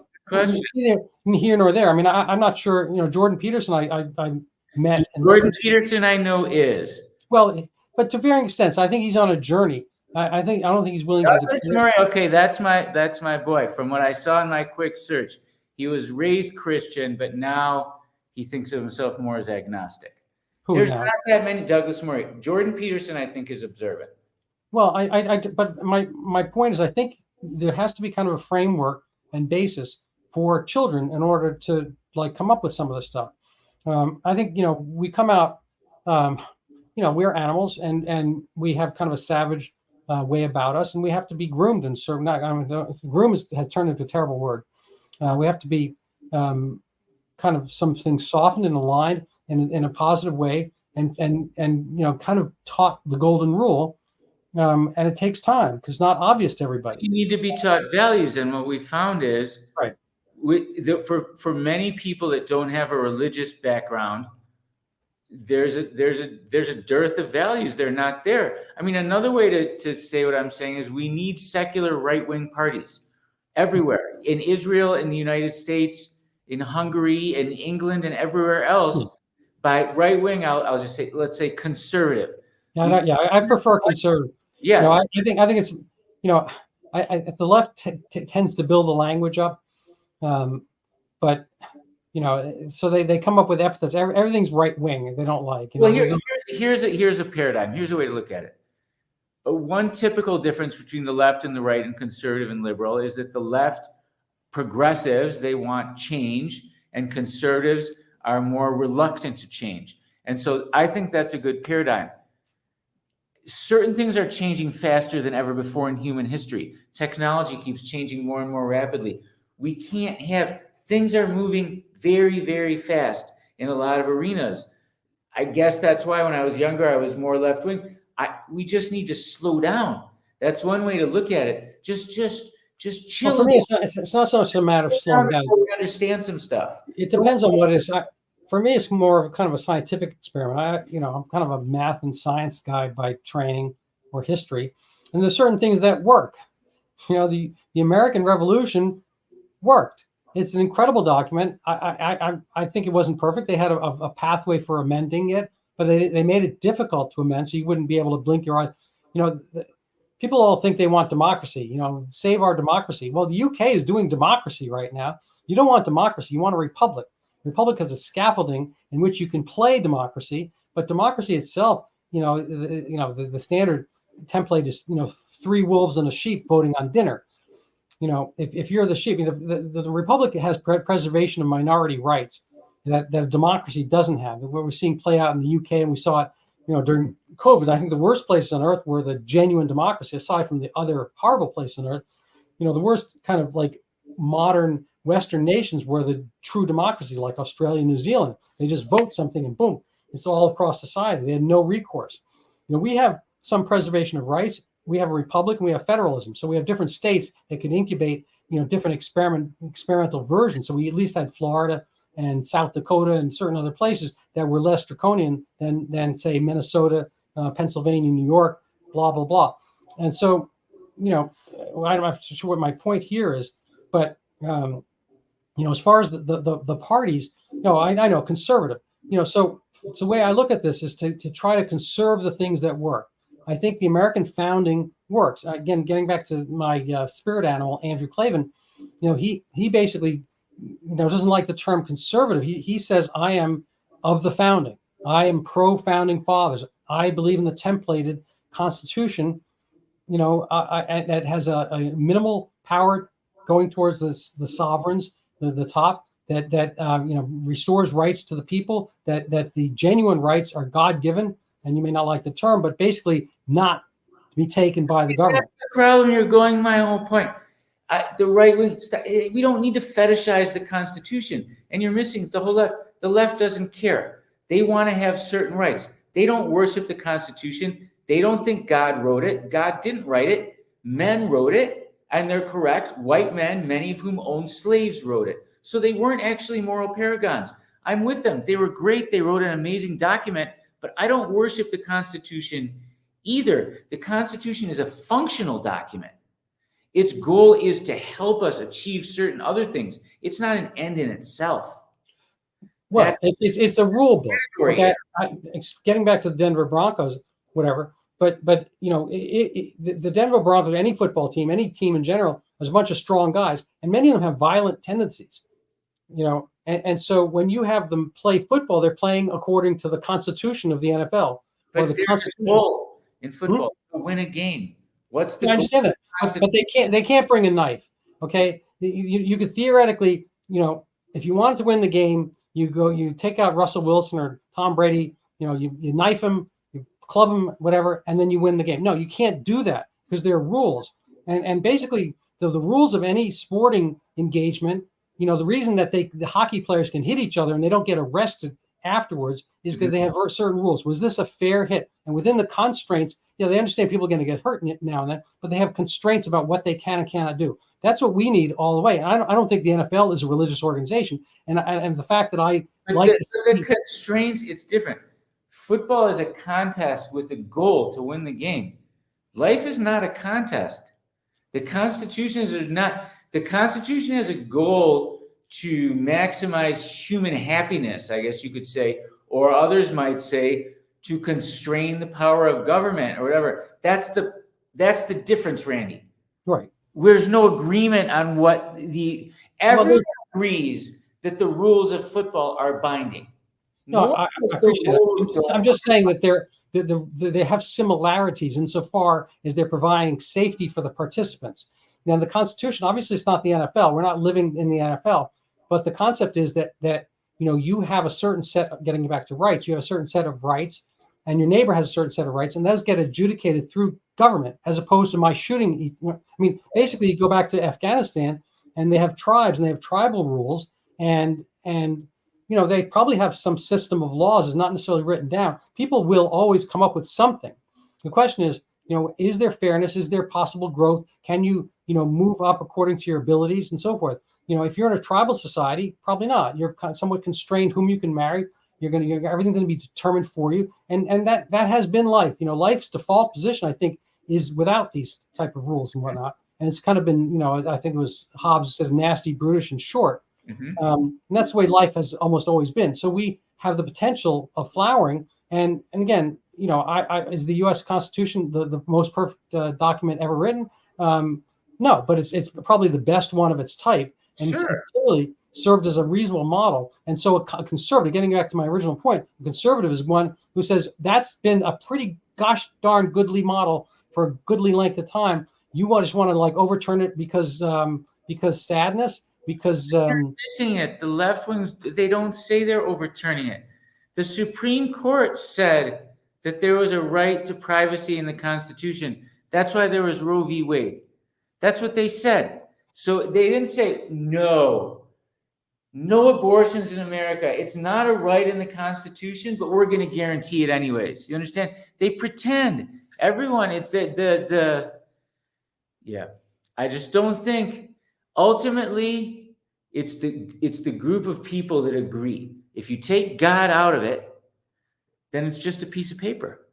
here nor there. I mean, I'm not sure. Jordan Peterson, I met. Jordan Peterson, I know is. Well, but to varying extents, I think he's on a journey. I don't think he's willing to. Okay, that's my boy. From what I saw in my quick search, he was raised Christian, but now he thinks of himself more as agnostic. There's not that many. Douglas Murray. Jordan Peterson, I think, is observant. Well, but my point is, I think there has to be kind of a framework and basis for children in order to come up with some of this stuff. I think we come out, we're animals and we have kind of a savage way about us, and we have to be groomed and certain. Groom has turned into a terrible word. We have to be kind of some things softened and aligned in a positive way, and kind of taught the golden rule. And it takes time because it's not obvious to everybody. You need to be taught values, and what we found is, Right. For many people that don't have a religious background, there's a dearth of values. They're not there. I mean, another way to say what I'm saying is we need secular right-wing parties everywhere, in Israel, in the United States, in Hungary, in England, and everywhere else. By right-wing, I'll just say, let's say conservative. Yeah, I prefer conservative. Yes. I think it's, the left tends to build the language up, but so they come up with epithets. Everything's right wing. They don't like. Well, here's a paradigm. Here's a way to look at it. One typical difference between the left and the right, and conservative and liberal, is that the left, progressives, they want change, and conservatives are more reluctant to change. And so I think that's a good paradigm. Certain things are changing faster than ever before in human history. Technology keeps changing more and more rapidly. We can't have, things are moving very, very fast in a lot of arenas. I guess that's why when I was younger, I was more left wing. We just need to slow down. That's one way to look at it. Just chill. Well, for me, it's not so much a matter of slowing down. We understand some stuff. It depends on what it is. For me, it's more of kind of a scientific experiment. I'm kind of a math and science guy by training, or history, and there's certain things that work. The American Revolution worked. It's an incredible document. I think it wasn't perfect. They had a pathway for amending it, but they made it difficult to amend, so you wouldn't be able to blink your eye. People all think they want democracy. Save our democracy. Well, the UK is doing democracy right now. You don't want democracy. You want a republic. Republic is a scaffolding in which you can play democracy, but democracy itself, the standard template is 3 wolves and a sheep voting on dinner. If you're the sheep, the republic has preservation of minority rights that a democracy doesn't have. What we're seeing play out in the UK, and we saw it, during COVID. I think the worst places on earth were the genuine democracy, aside from the other horrible places on earth. The worst kind of like modern Western nations were the true democracy, like Australia, New Zealand. They just vote something and boom, it's all across society. They had no recourse. We have some preservation of rights. We have a republic and we have federalism. So we have different states that can incubate, different experimental versions. So we at least had Florida and South Dakota and certain other places that were less draconian than say Minnesota, Pennsylvania, New York, blah, blah, blah. And so, I'm not sure what my point here is, but as far as the parties, I know conservative, so the way I look at this is to try to conserve the things that work. I think the American founding works. Again, getting back to my spirit animal, Andrew Clavin, he basically, doesn't like the term conservative. He says, I am of the founding. I am pro-founding fathers. I believe in the templated Constitution, that has a minimal power going towards the sovereigns, the top, that restores rights to the people, that the genuine rights are God-given, and you may not like the term, but basically not to be taken by the government. That's the problem. You're going my whole point. The right wing, we don't need to fetishize the Constitution, and you're missing the whole left. The left doesn't care. They want to have certain rights. They don't worship the Constitution. They don't think God wrote it. God didn't write it. Men wrote it, and they're correct. White men, many of whom owned slaves, wrote it. So they weren't actually moral paragons. I'm with them. They were great. They wrote an amazing document, but I don't worship the Constitution either. The Constitution is a functional document. Its goal is to help us achieve certain other things. It's not an end in itself. Well, it's the rule book. Okay? Getting back to the Denver Broncos, whatever. But the Denver Broncos, any football team, any team in general, there's a bunch of strong guys, and many of them have violent tendencies. And so when you have them play football, they're playing according to the Constitution of the NFL. But there's a goal in football to win a game. What's the goal? I understand that, but they can't bring a knife. Okay, you could theoretically, if you wanted to win the game, you take out Russell Wilson or Tom Brady, you knife him, you club him, whatever, and then you win the game. No, you can't do that because there are rules. And basically the rules of any sporting engagement, the reason that the hockey players can hit each other and they don't get arrested afterwards is because they have certain rules. Was this a fair hit? And within the constraints, they understand people are going to get hurt now and then, but they have constraints about what they can and cannot do. That's what we need all the way. And I don't think the NFL is a religious organization. And the fact that I like the constraints, it's different. Football is a contest with a goal to win the game. Life is not a contest. The Constitution has a goal to maximize human happiness, I guess you could say, or others might say to constrain the power of government or whatever. That's the difference, Randy. Right. There's no agreement on what everyone agrees that the rules of football are binding. No, I appreciate it. I'm just saying that they have similarities insofar as they're providing safety for the participants. Now, the Constitution, obviously, it's not the NFL. We're not living in the NFL, but the concept is that you have a certain set. Getting back to rights, you have a certain set of rights, and your neighbor has a certain set of rights, and those get adjudicated through government, as opposed to my shooting. I mean, basically, you go back to Afghanistan, and they have tribes, and they have tribal rules, and they probably have some system of laws is not necessarily written down. People will always come up with something. The question is, is there fairness? Is there possible growth? Can you, move up according to your abilities and so forth? If you're in a tribal society, probably not. You're somewhat constrained whom you can marry. Everything's going to be determined for you. And that has been life. Life's default position, I think, is without these type of rules and whatnot. And it's kind of been, I think it was Hobbes said, nasty, brutish, and short. And that's the way life has almost always been. So we have the potential of flowering. And again, is the U.S. Constitution the most perfect document ever written? No, but it's probably the best one of its type. And It's clearly served as a reasonable model. And so a conservative, getting back to my original point, a conservative is one who says that's been a pretty gosh darn goodly model for a goodly length of time. You just want to overturn it because sadness. Because they're missing it. The left wings, they don't say they're overturning it. The Supreme Court said that there was a right to privacy in the Constitution. That's why there was Roe v. Wade. That's what they said. So they didn't say no abortions in America. It's not a right in the Constitution, but we're going to guarantee it anyways. You understand? They pretend. Everyone, it's I just don't think. Ultimately, it's the group of people that agree. If you take God out of it, then it's just a piece of paper.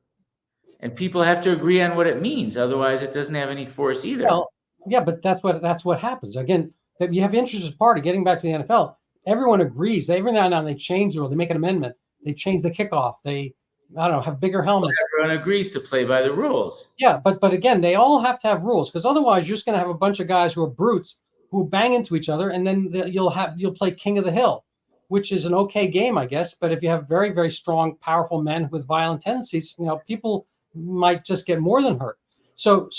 And people have to agree on what it means. Otherwise, it doesn't have any force either. Well, yeah, but that's what happens. Again, you have interested party. Getting back to the NFL, everyone agrees. Every now and then they change the rule. They make an amendment. They change the kickoff. They, have bigger helmets. Everyone agrees to play by the rules. Yeah, but again, they all have to have rules, because otherwise you're just going to have a bunch of guys who are brutes who bang into each other, and then you'll play King of the Hill, which is an okay game, I guess. But if you have very, very strong, powerful men with violent tendencies, people might just get more than hurt. So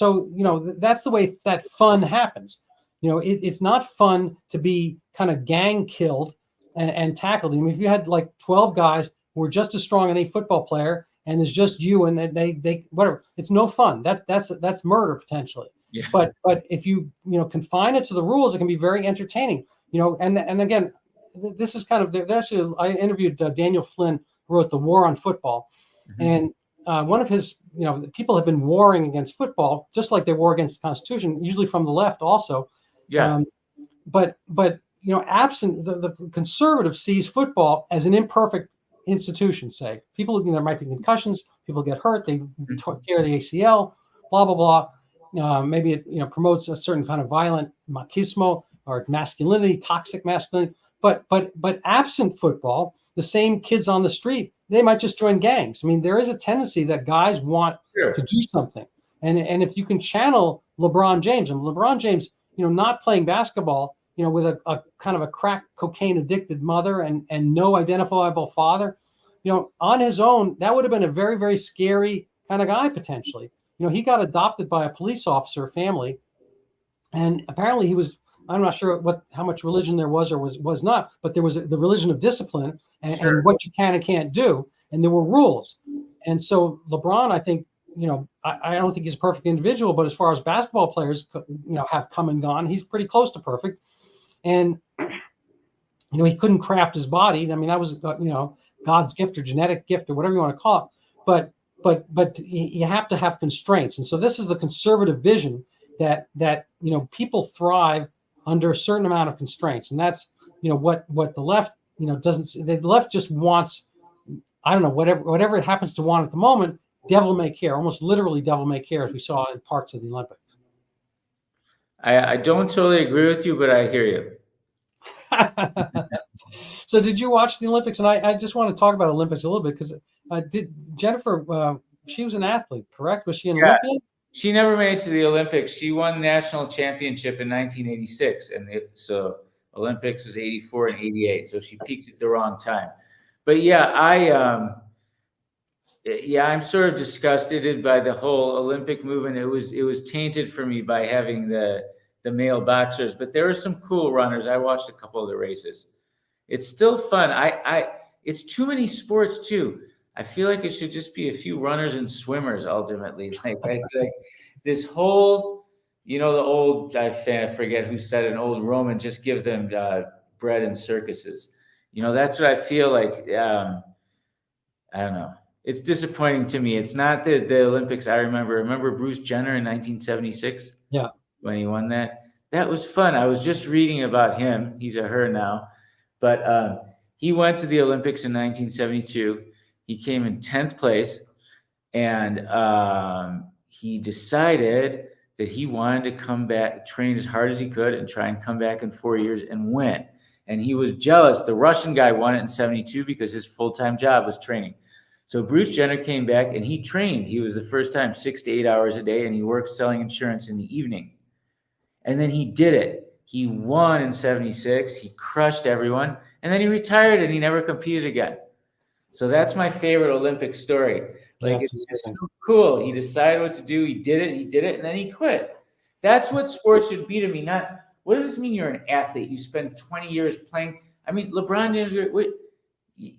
that's the way that fun happens. It's not fun to be kind of gang killed and tackled. I mean, if you had 12 guys who were just as strong as any football player, and it's just you, and they whatever, it's no fun. That's murder potentially. Yeah. But if you confine it to the rules, it can be very entertaining. And again, this is kind of actually, I interviewed Daniel Flynn, who wrote The War on Football, and one of his people have been warring against football just like they war against the Constitution, usually from the left also. Yeah. But absent the conservative sees football as an imperfect institution. Say people, there might be concussions, people get hurt, they tear the ACL, blah blah blah. Maybe it promotes a certain kind of violent machismo or masculinity, toxic masculinity. But absent football, the same kids on the street, they might just join gangs. I mean, there is a tendency that guys want to do something. And if you can channel LeBron James, and LeBron James, not playing basketball, with a kind of a crack cocaine addicted mother and no identifiable father, on his own, that would have been a very, very scary kind of guy potentially. He got adopted by a police officer family, and apparently he was, I'm not sure how much religion there was or was not, but there was the religion of discipline and what you can and can't do, and there were rules. And so LeBron, I think, I don't think he's a perfect individual, but as far as basketball players, have come and gone, he's pretty close to perfect. And he couldn't craft his body. I mean, that was God's gift or genetic gift or whatever you want to call it. But you have to have constraints. And so this is the conservative vision that people thrive under a certain amount of constraints. And that's, what the left, doesn't, the left just wants, I don't know, whatever it happens to want at the moment, devil may care, almost literally devil may care, as we saw in parts of the Olympics. I don't totally agree with you, but I hear you. So did you watch the Olympics? And I just want to talk about Olympics a little bit, because did Jennifer, she was an athlete, correct? Was she an Olympian? She never made it to the Olympics. She won national championship in 1986. So Olympics was 84 and 88. So she peaked at the wrong time. But yeah, I'm sort of disgusted by the whole Olympic movement. It was tainted for me by having the male boxers, but there were some cool runners. I watched a couple of the races. It's still fun. It's too many sports too. I feel like it should just be a few runners and swimmers ultimately. Like it's like this whole, the old, I forget who said, an old Roman, just give them bread and circuses. That's what I feel like. I don't know. It's disappointing to me. It's not the Olympics. I remember Bruce Jenner in 1976. Yeah. When he won that. That was fun. I was just reading about him. He's a her now. But he went to the Olympics in 1972. He came in 10th place. And he decided that he wanted to come back, train as hard as he could, and try and come back in 4 years and win. And he was jealous. The Russian guy won it in 72 because his full-time job was training. So Bruce Jenner came back and he trained. He was the first time 6 to 8 hours a day, and he worked selling insurance in the evening. And then he did it. He won in 76. He crushed everyone. And then he retired and he never competed again. So that's my favorite Olympic story. Like, it's just so cool. He decided what to do. He did it, and then he quit. That's what sports should be to me. Not, what does this mean you're an athlete? You spend 20 years playing. I mean, LeBron James,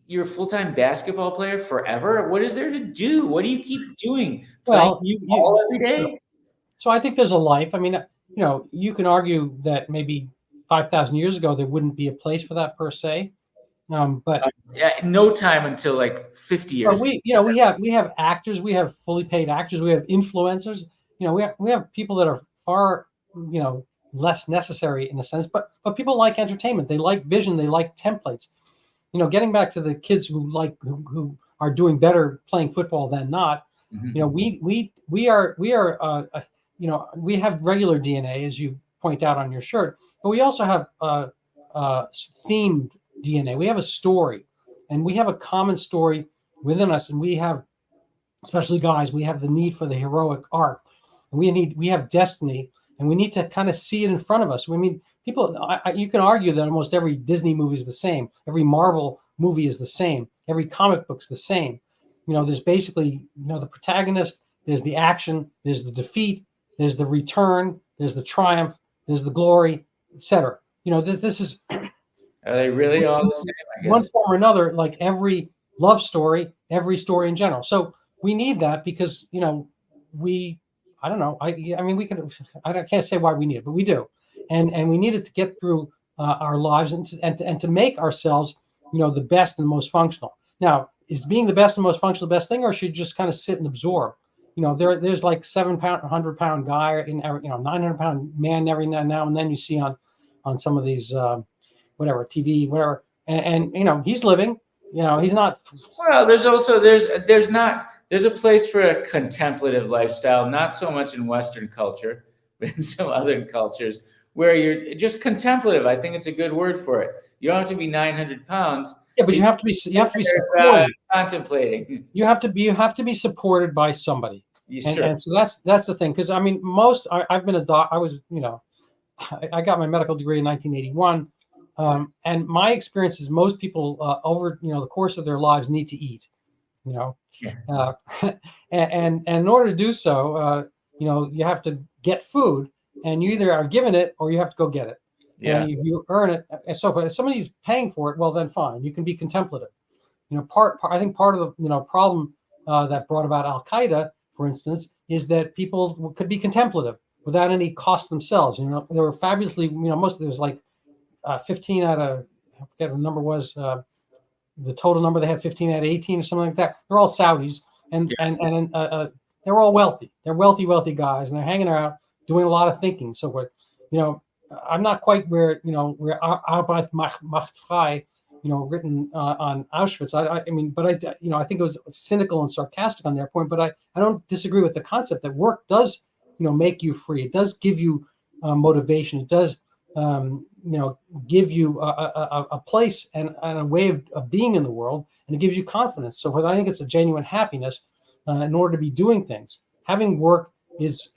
you're a full-time basketball player forever? What is there to do? What do you keep doing? Well, all every day? So I think there's a life. I mean, you can argue that maybe 5,000 years ago, there wouldn't be a place for that per se. But no time until like 50 years. We have actors, we have fully paid actors, we have influencers. We have people that are far, less necessary in a sense, but people like entertainment. They like vision. They like templates. Getting back to the kids who are doing better playing football than not. Mm-hmm. We have regular DNA, as you point out on your shirt, but we also have themed DNA. We have a story, and we have a common story within us, and we have, especially guys, we have the need for the heroic arc, and we have destiny, and we need to kind of see it in front of us. I mean, people, you can argue that almost every Disney movie is the same, every Marvel movie is the same, every comic book's the same. There's basically, the protagonist, there's the action, there's the defeat, there's the return, there's the triumph, there's the glory, etc. This is. Are they really all the same? I guess. One form or another, like every love story, every story in general. So we need that because, I don't know. I mean, I can't say why we need it, but we do. And we need it to get through our lives and to make ourselves, the best and the most functional. Now, is being the best and most functional the best thing, or should you just kind of sit and absorb? There's like 100-pound guy, 900-pound man every now and then you see on some of these, whatever, TV, whatever. And he's living, he's not. Well, there's a place for a contemplative lifestyle, not so much in Western culture, but in some other cultures where you're just contemplative. I think it's a good word for it. You don't have to be 900 pounds. Yeah, but you have to be supported. Contemplating. You have to be supported by somebody. Sure. And so that's the thing. Because I mean, I've been a doc. I was, I got my medical degree in 1981. And my experience is most people over the course of their lives need to eat, Yeah. And in order to do so, you have to get food, and you either are given it or you have to go get it. Yeah. And you earn it. And so if somebody's paying for it, well then fine, you can be contemplative. I think part of the problem that brought about Al Qaeda, for instance, is that people could be contemplative without any cost themselves. They were fabulously, there was like 15 out of, I forget what the number was, the total number they have 15 out of 18 or something like that. They're all Saudis, and they're all wealthy. They're wealthy guys, and they're hanging out doing a lot of thinking. So what, I'm not quite where Arbeit macht frei, written on Auschwitz. I mean, but I think it was cynical and sarcastic on their point. But I don't disagree with the concept that work does, make you free. It does give you motivation. It does, give you a place and a way of being in the world, and it gives you confidence. So I think it's a genuine happiness in order to be doing things. Having work is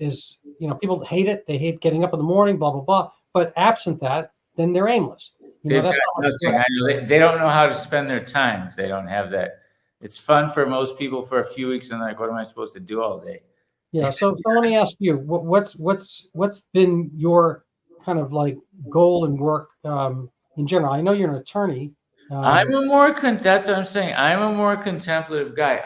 people hate it. They hate getting up in the morning, blah blah blah. But absent that, then they're aimless. That's they don't know how to spend their time if they don't have that. It's fun for most people for a few weeks, and like, what am I supposed to do all day? Yeah. So let me ask you, what's been your kind of like goal in work in general? I know you're an attorney. That's what I'm saying. I'm a more contemplative guy.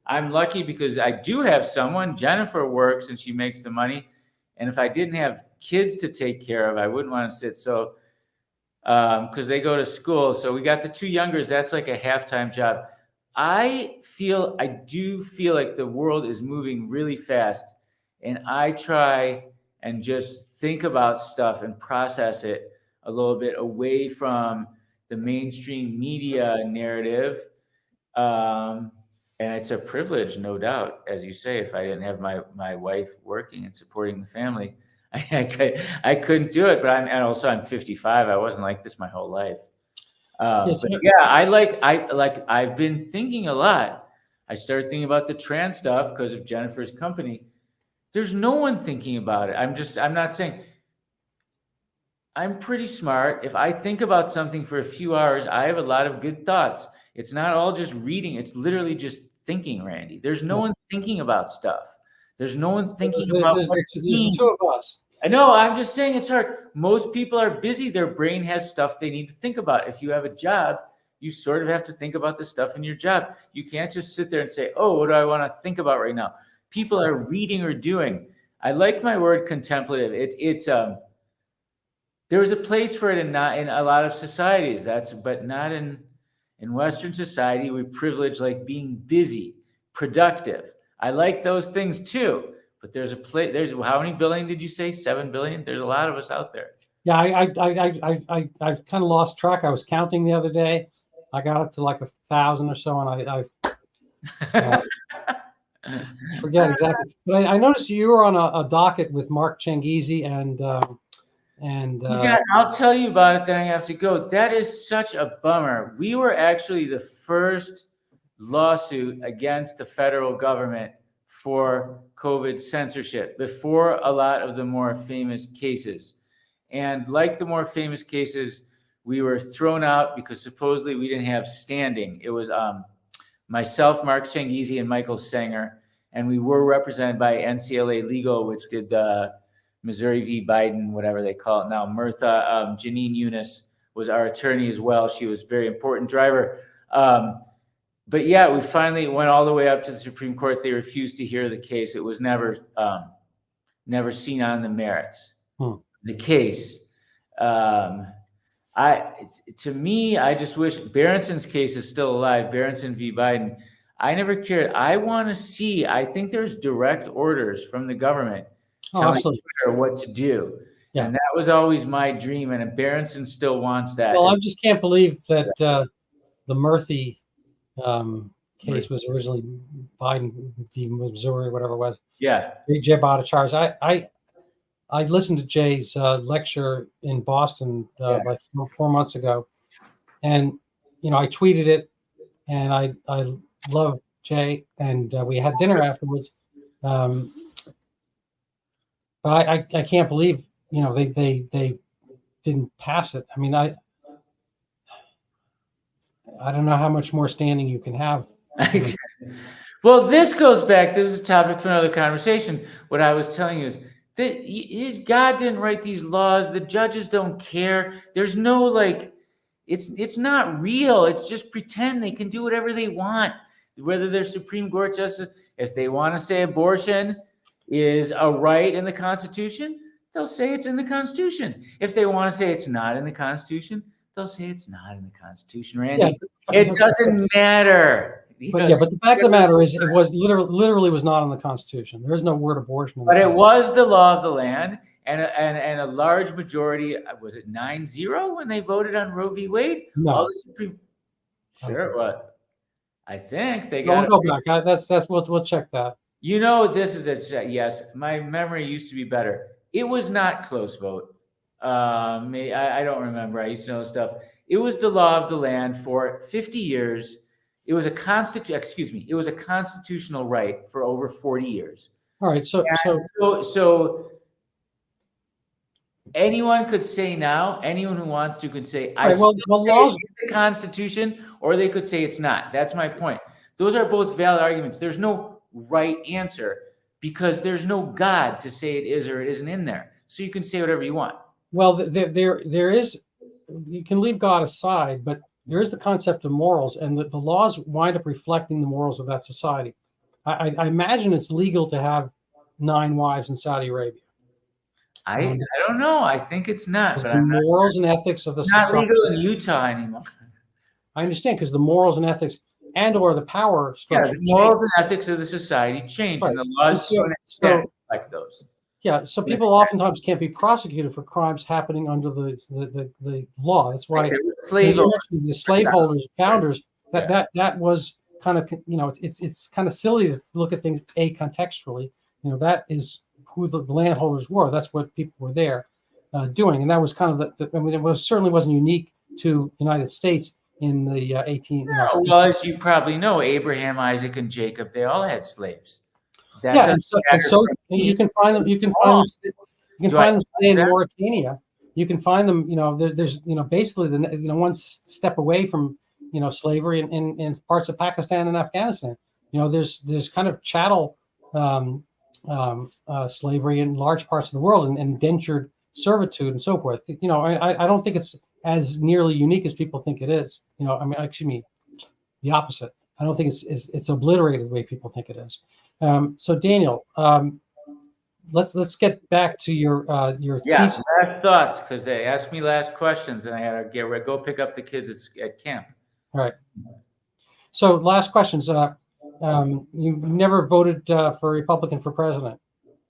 I'm lucky because I do have someone. Jennifer works and she makes the money. And if I didn't have kids to take care of, I wouldn't want to sit. So, because they go to school. So we got the two youngers. That's like a half-time job. I do feel like the world is moving really fast. And I try and just think about stuff and process it a little bit away from the mainstream media narrative. And it's a privilege, no doubt, as you say. If I didn't have my wife working and supporting the family, I couldn't do it. But I'm 55. I wasn't like this my whole life. But yeah, I've been thinking a lot. I started thinking about the trans stuff because of Jennifer's company. There's no one thinking about it. I'm not saying I'm pretty smart. If I think about something for a few hours, I have a lot of good thoughts. It's not all just reading. It's literally just thinking, Randy. There's no one thinking about stuff. There's no one thinking about there's the two of us. I know. I'm just saying it's hard. Most people are busy. Their brain has stuff they need to think about. If you have a job, you sort of have to think about the stuff in your job. You can't just sit there and say, oh, what do I want to think about right now? People are reading or doing. I like my word contemplative. There's a place for it in a lot of societies. But not in Western society. We privilege like being busy, productive. I like those things too. But there's a place. How many billion did you say? 7 billion. There's a lot of us out there. Yeah, I've kind of lost track. I was counting the other day. I got up to like 1,000 or so, and I forget exactly. But I noticed you were on a docket with Mark Changizi and I'll tell you about it. Then I have to go. That is such a bummer. We were actually the first lawsuit against the federal government for COVID censorship before a lot of the more famous cases. And like the more famous cases, we were thrown out because supposedly we didn't have standing. It was myself, Mark Changizi, and Michael Sanger. And we were represented by NCLA Legal, which did the Missouri v. Biden, whatever they call it now. Mirtha, Janine Eunice was our attorney as well. She was a very important driver. But yeah, we finally went all the way up to the Supreme Court. They refused to hear the case. It was never seen on the merits. The case. To me, I just wish Berenson's case is still alive. Berenson v. Biden. I never cared. I want to see. I think there's direct orders from the government telling Twitter what to do. Yeah. And that was always my dream. And Berenson still wants that. Well, I just can't believe that the Murthy case was originally Biden v. Missouri, whatever it was. Yeah. Jay bought a charge. I listened to Jay's lecture in Boston like 4 months ago, and I tweeted it, and I love Jay, and we had dinner afterwards. But I can't believe they didn't pass it. I mean, I don't know how much more standing you can have. Well, this goes back. This is a topic for another conversation. What I was telling you is that God didn't write these laws. The judges don't care. There's no it's not real. It's just pretend. They can do whatever they want. Whether they're Supreme Court justice, if they want to say abortion is a right in the Constitution, they'll say it's in the Constitution. If they want to say it's not in the Constitution, they'll say it's not in the Constitution, Randy. Yeah, it doesn't matter. But yeah, but the fact of the matter is, it was literally was not in the Constitution. There is no word abortion in the But it Constitution. was the law of the land, and a large majority, was it 9-0 when they voted on Roe v. Wade? No. All the Supreme. Sure, what? I think they No, got. we'll go back. That's we'll check that. You know, this is a yes. My memory used to be better. It was not close vote. I don't remember. I used to know stuff. It was the law of the land for 50 years. It was a It was a constitutional right for over 40 years. All right. So anyone could say now. Anyone who wants to could say, right, well, laws the Constitution, or they could say it's not. That's my point. Those are both valid arguments. There's no right answer because there's no God to say it is or it isn't in there. So you can say whatever you want. Well, there is. You can leave God aside, but there is the concept of morals, and the laws wind up reflecting the morals of that society. I imagine it's legal to have 9 wives in Saudi Arabia. I don't know. I think it's not. But the morals and ethics of the society. Not legal in Utah anymore. I understand, because the morals and ethics and/or the power structure. Yeah, the morals and ethics of the society change, right. And the laws to an extent like those. Yeah, so people oftentimes can't be prosecuted for crimes happening under the law. That's why the slaveholders, founders, that was kind of, it's kind of silly to look at things acontextually. That is who the landholders were. That's what people were there doing, and that was kind of it certainly wasn't unique to the United States in the 18. Well, as you probably know, Abraham, Isaac, and Jacob, they all had slaves. And so you can find them. You can find them today in Mauritania. You can find them. There's basically one step away from slavery in parts of Pakistan and Afghanistan. There's kind of chattel slavery in large parts of the world, and indentured servitude and so forth. I don't think it's as nearly unique as people think it is. The opposite. I don't think it's obliterated the way people think it is. So Daniel, let's get back to your thesis. Last thoughts, because they asked me last questions, and I had to go pick up the kids at camp. All right. So last questions. You never voted for a Republican for president?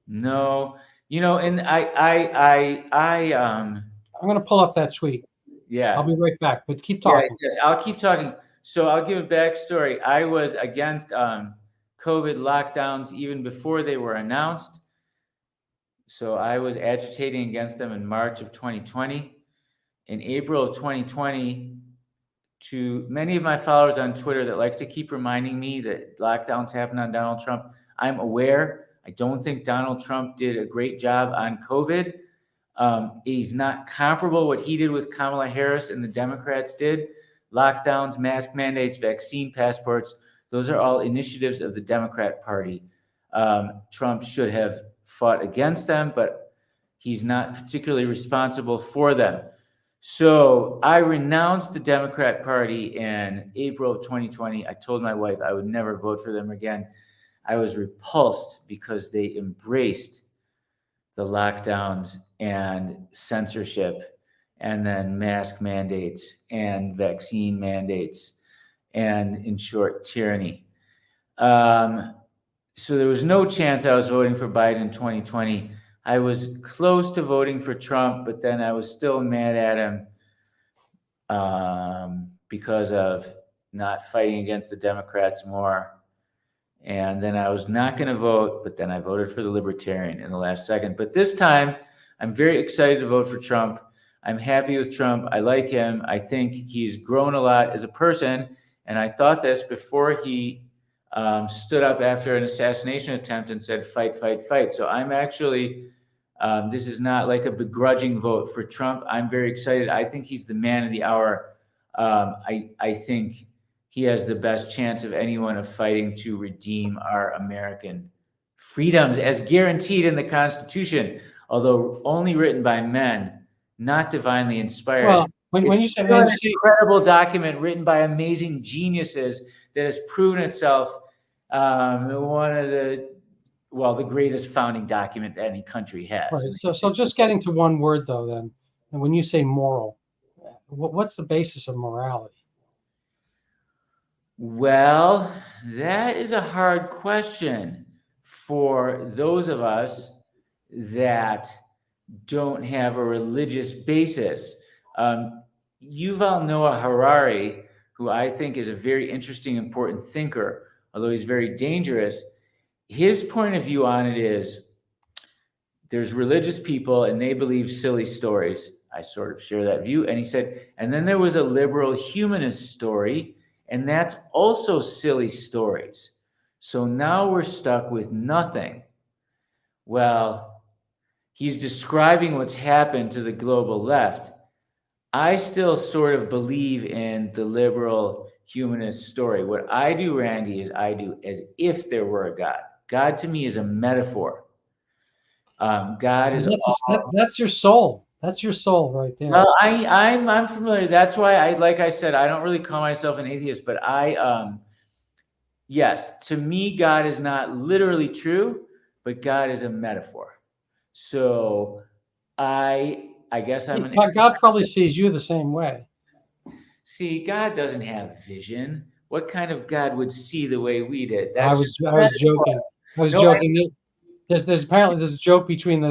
No. And I'm going to pull up that tweet. Yeah. I'll be right back, but keep talking. Yes, I'll keep talking. So I'll give a backstory. I was against COVID lockdowns even before they were announced. So I was agitating against them in March of 2020. In April of 2020, to many of my followers on Twitter that like to keep reminding me that lockdowns happen on Donald Trump, I'm aware. I don't think Donald Trump did a great job on COVID. He's not comparable what he did with Kamala Harris and the Democrats did. Lockdowns, mask mandates, vaccine passports, those are all initiatives of the Democrat Party. Trump should have fought against them, but he's not particularly responsible for them. So I renounced the Democrat Party in April of 2020. I told my wife I would never vote for them again. I was repulsed because they embraced the lockdowns and censorship, and then mask mandates and vaccine mandates, and in short, tyranny. So there was no chance I was voting for Biden in 2020. I was close to voting for Trump, but then I was still mad at him because of not fighting against the Democrats more. And then I was not going to vote, but then I voted for the Libertarian in the last second. But this time, I'm very excited to vote for Trump. I'm happy with Trump. I like him. I think he's grown a lot as a person. And I thought this before he stood up after an assassination attempt and said, fight, fight, fight. So I'm actually, this is not like a begrudging vote for Trump. I'm very excited. I think he's the man of the hour. I think he has the best chance of anyone of fighting to redeem our American freedoms as guaranteed in the Constitution, although only written by men, not divinely inspired. Well, when you say an incredible document written by amazing geniuses that has proven itself one of the greatest founding document any country has. Right. So just getting to one word though, then, and when you say moral, what's the basis of morality? Well, that is a hard question for those of us that don't have a religious basis. Yuval Noah Harari, who I think is a very interesting, important thinker, although he's very dangerous, his point of view on it is there's religious people and they believe silly stories. I sort of share that view. And he said, and then there was a liberal humanist story, and that's also silly stories. So now we're stuck with nothing. Well, he's describing what's happened to the global left. I still sort of believe in the liberal humanist story. What I do, Randy, is I do as if there were a God. God to me is a metaphor. God is that's your soul. That's your soul right there. Well, I'm familiar. That's why like I said, I don't really call myself an atheist, but yes, to me, God is not literally true, but God is a metaphor. So I guess God probably sees you the same way. See, God doesn't have vision. What kind of God would see the way we did? I was joking. There's apparently a joke between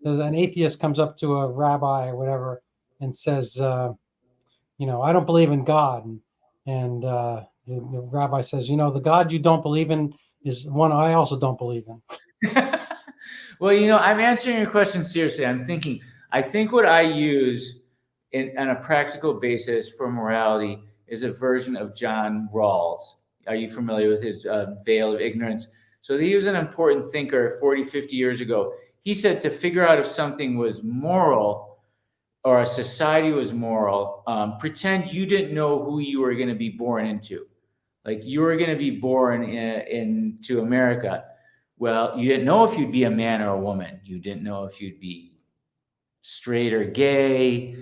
an atheist comes up to a rabbi or whatever and says, I don't believe in God, and the rabbi says, the God you don't believe in is one I also don't believe in. Well, I'm answering your question seriously. I think what I use on a practical basis for morality is a version of John Rawls. Are you familiar with his veil of ignorance? So he was an important thinker 40, 50 years ago. He said to figure out if something was moral or a society was moral, pretend you didn't know who you were going to be born into. Like you were going to be born into America. Well, you didn't know if you'd be a man or a woman. You didn't know if you'd be straight or gay,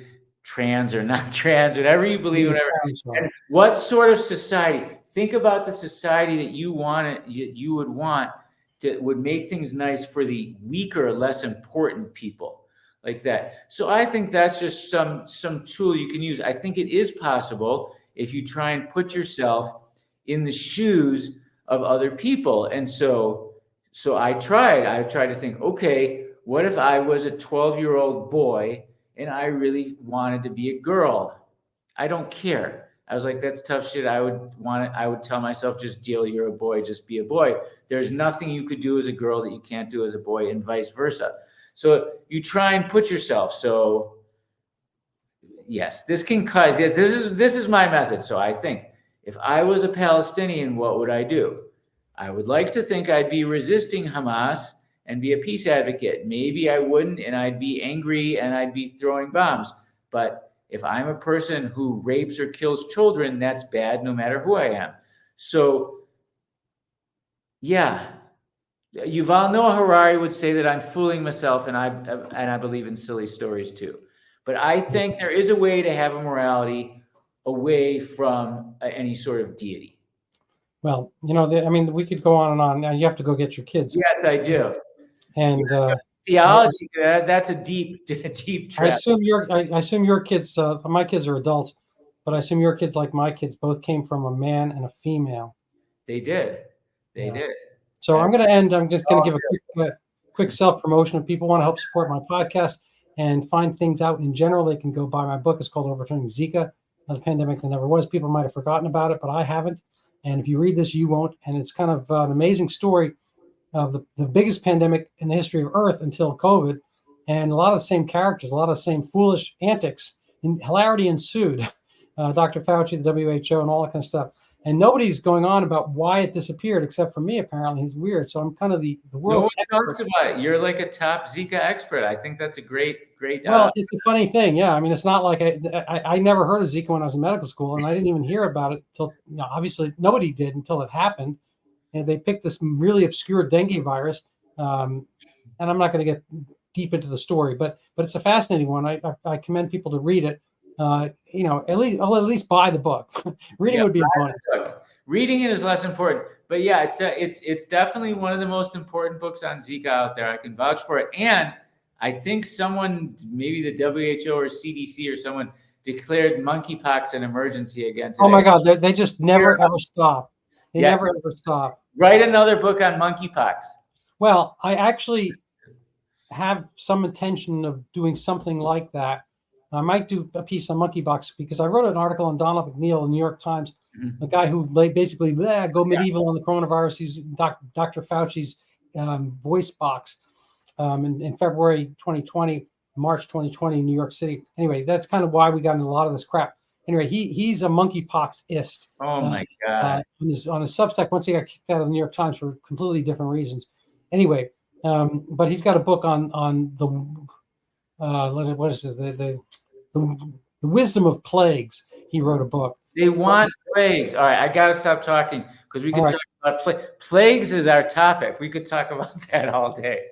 trans or not trans, whatever you believe, whatever. And what sort of society? Think about the society that you would want that would make things nice for the weaker, less important people, like that. So I think that's just some tool you can use. I think it is possible if you try and put yourself in the shoes of other people. And so I tried to think, okay, what if I was a 12-year-old boy and I really wanted to be a girl? I don't care. I was like, that's tough shit. I would tell myself, just deal, you're a boy, just be a boy. There's nothing you could do as a girl that you can't do as a boy, and vice versa. So you try and put yourself. So yes, this can cut. This is my method. So I think if I was a Palestinian, what would I do? I would like to think I'd be resisting Hamas and be a peace advocate. Maybe I wouldn't, and I'd be angry and I'd be throwing bombs. But if I'm a person who rapes or kills children, that's bad no matter who I am. So, yeah, Yuval Noah Harari would say that I'm fooling myself, and I believe in silly stories too. But I think there is a way to have a morality away from any sort of deity. Well, we could go on and on. Now you have to go get your kids. Yes, I do. And theology, that's a deep trap. I assume your kids, my kids are adults, but I assume your kids, like my kids, both came from a man and a female. They did. They did. So I'm going to end. I'm just going to give a quick self-promotion. If people want to help support my podcast and find things out in general, they can go buy my book. It's called Overturning Zika, the pandemic that never was. People might have forgotten about it, but I haven't. And if you read this, you won't. And it's kind of an amazing story of the biggest pandemic in the history of Earth until COVID. And a lot of the same characters, a lot of the same foolish antics, and hilarity ensued. Dr. Fauci, the WHO, and all that kind of stuff. And nobody's going on about why it disappeared, except for me, apparently. He's weird. So I'm kind of the world. No one talks about it. You're like a top Zika expert. I think that's a great. Well, it's a funny thing. Yeah. I mean, it's not like I never heard of Zika when I was in medical school, and I didn't even hear about it until, obviously nobody did until it happened. And they picked this really obscure dengue virus. And I'm not going to get deep into the story, but it's a fascinating one. I commend people to read it. At least buy the book. Reading would be important. Reading it is less important, but yeah, it's definitely one of the most important books on Zika out there. I can vouch for it, and I think someone, maybe the WHO or CDC or someone, declared monkeypox an emergency again today. Oh my God, they just never ever stop. They never ever stop. Write another book on monkeypox. Well, I actually have some intention of doing something like that. I might do a piece on monkeypox because I wrote an article on Donald McNeil in the New York Times, a guy who basically go medieval on the coronavirus. He's Dr. Fauci's voice box in February 2020, March 2020 in New York City. Anyway, that's kind of why we got into a lot of this crap. Anyway, he's a monkeypox-ist. Oh my God. On his Substack, once he got kicked out of the New York Times for completely different reasons. Anyway, but he's got a book on the what is it? The wisdom of plagues. He wrote a book. They want plagues. All right, I got to stop talking because we could talk about plagues is our topic. We could talk about that all day.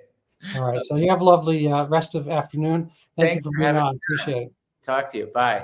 All right, so you have a lovely rest of afternoon. Thank Thanks you for being on. Appreciate it. Talk to you. Bye.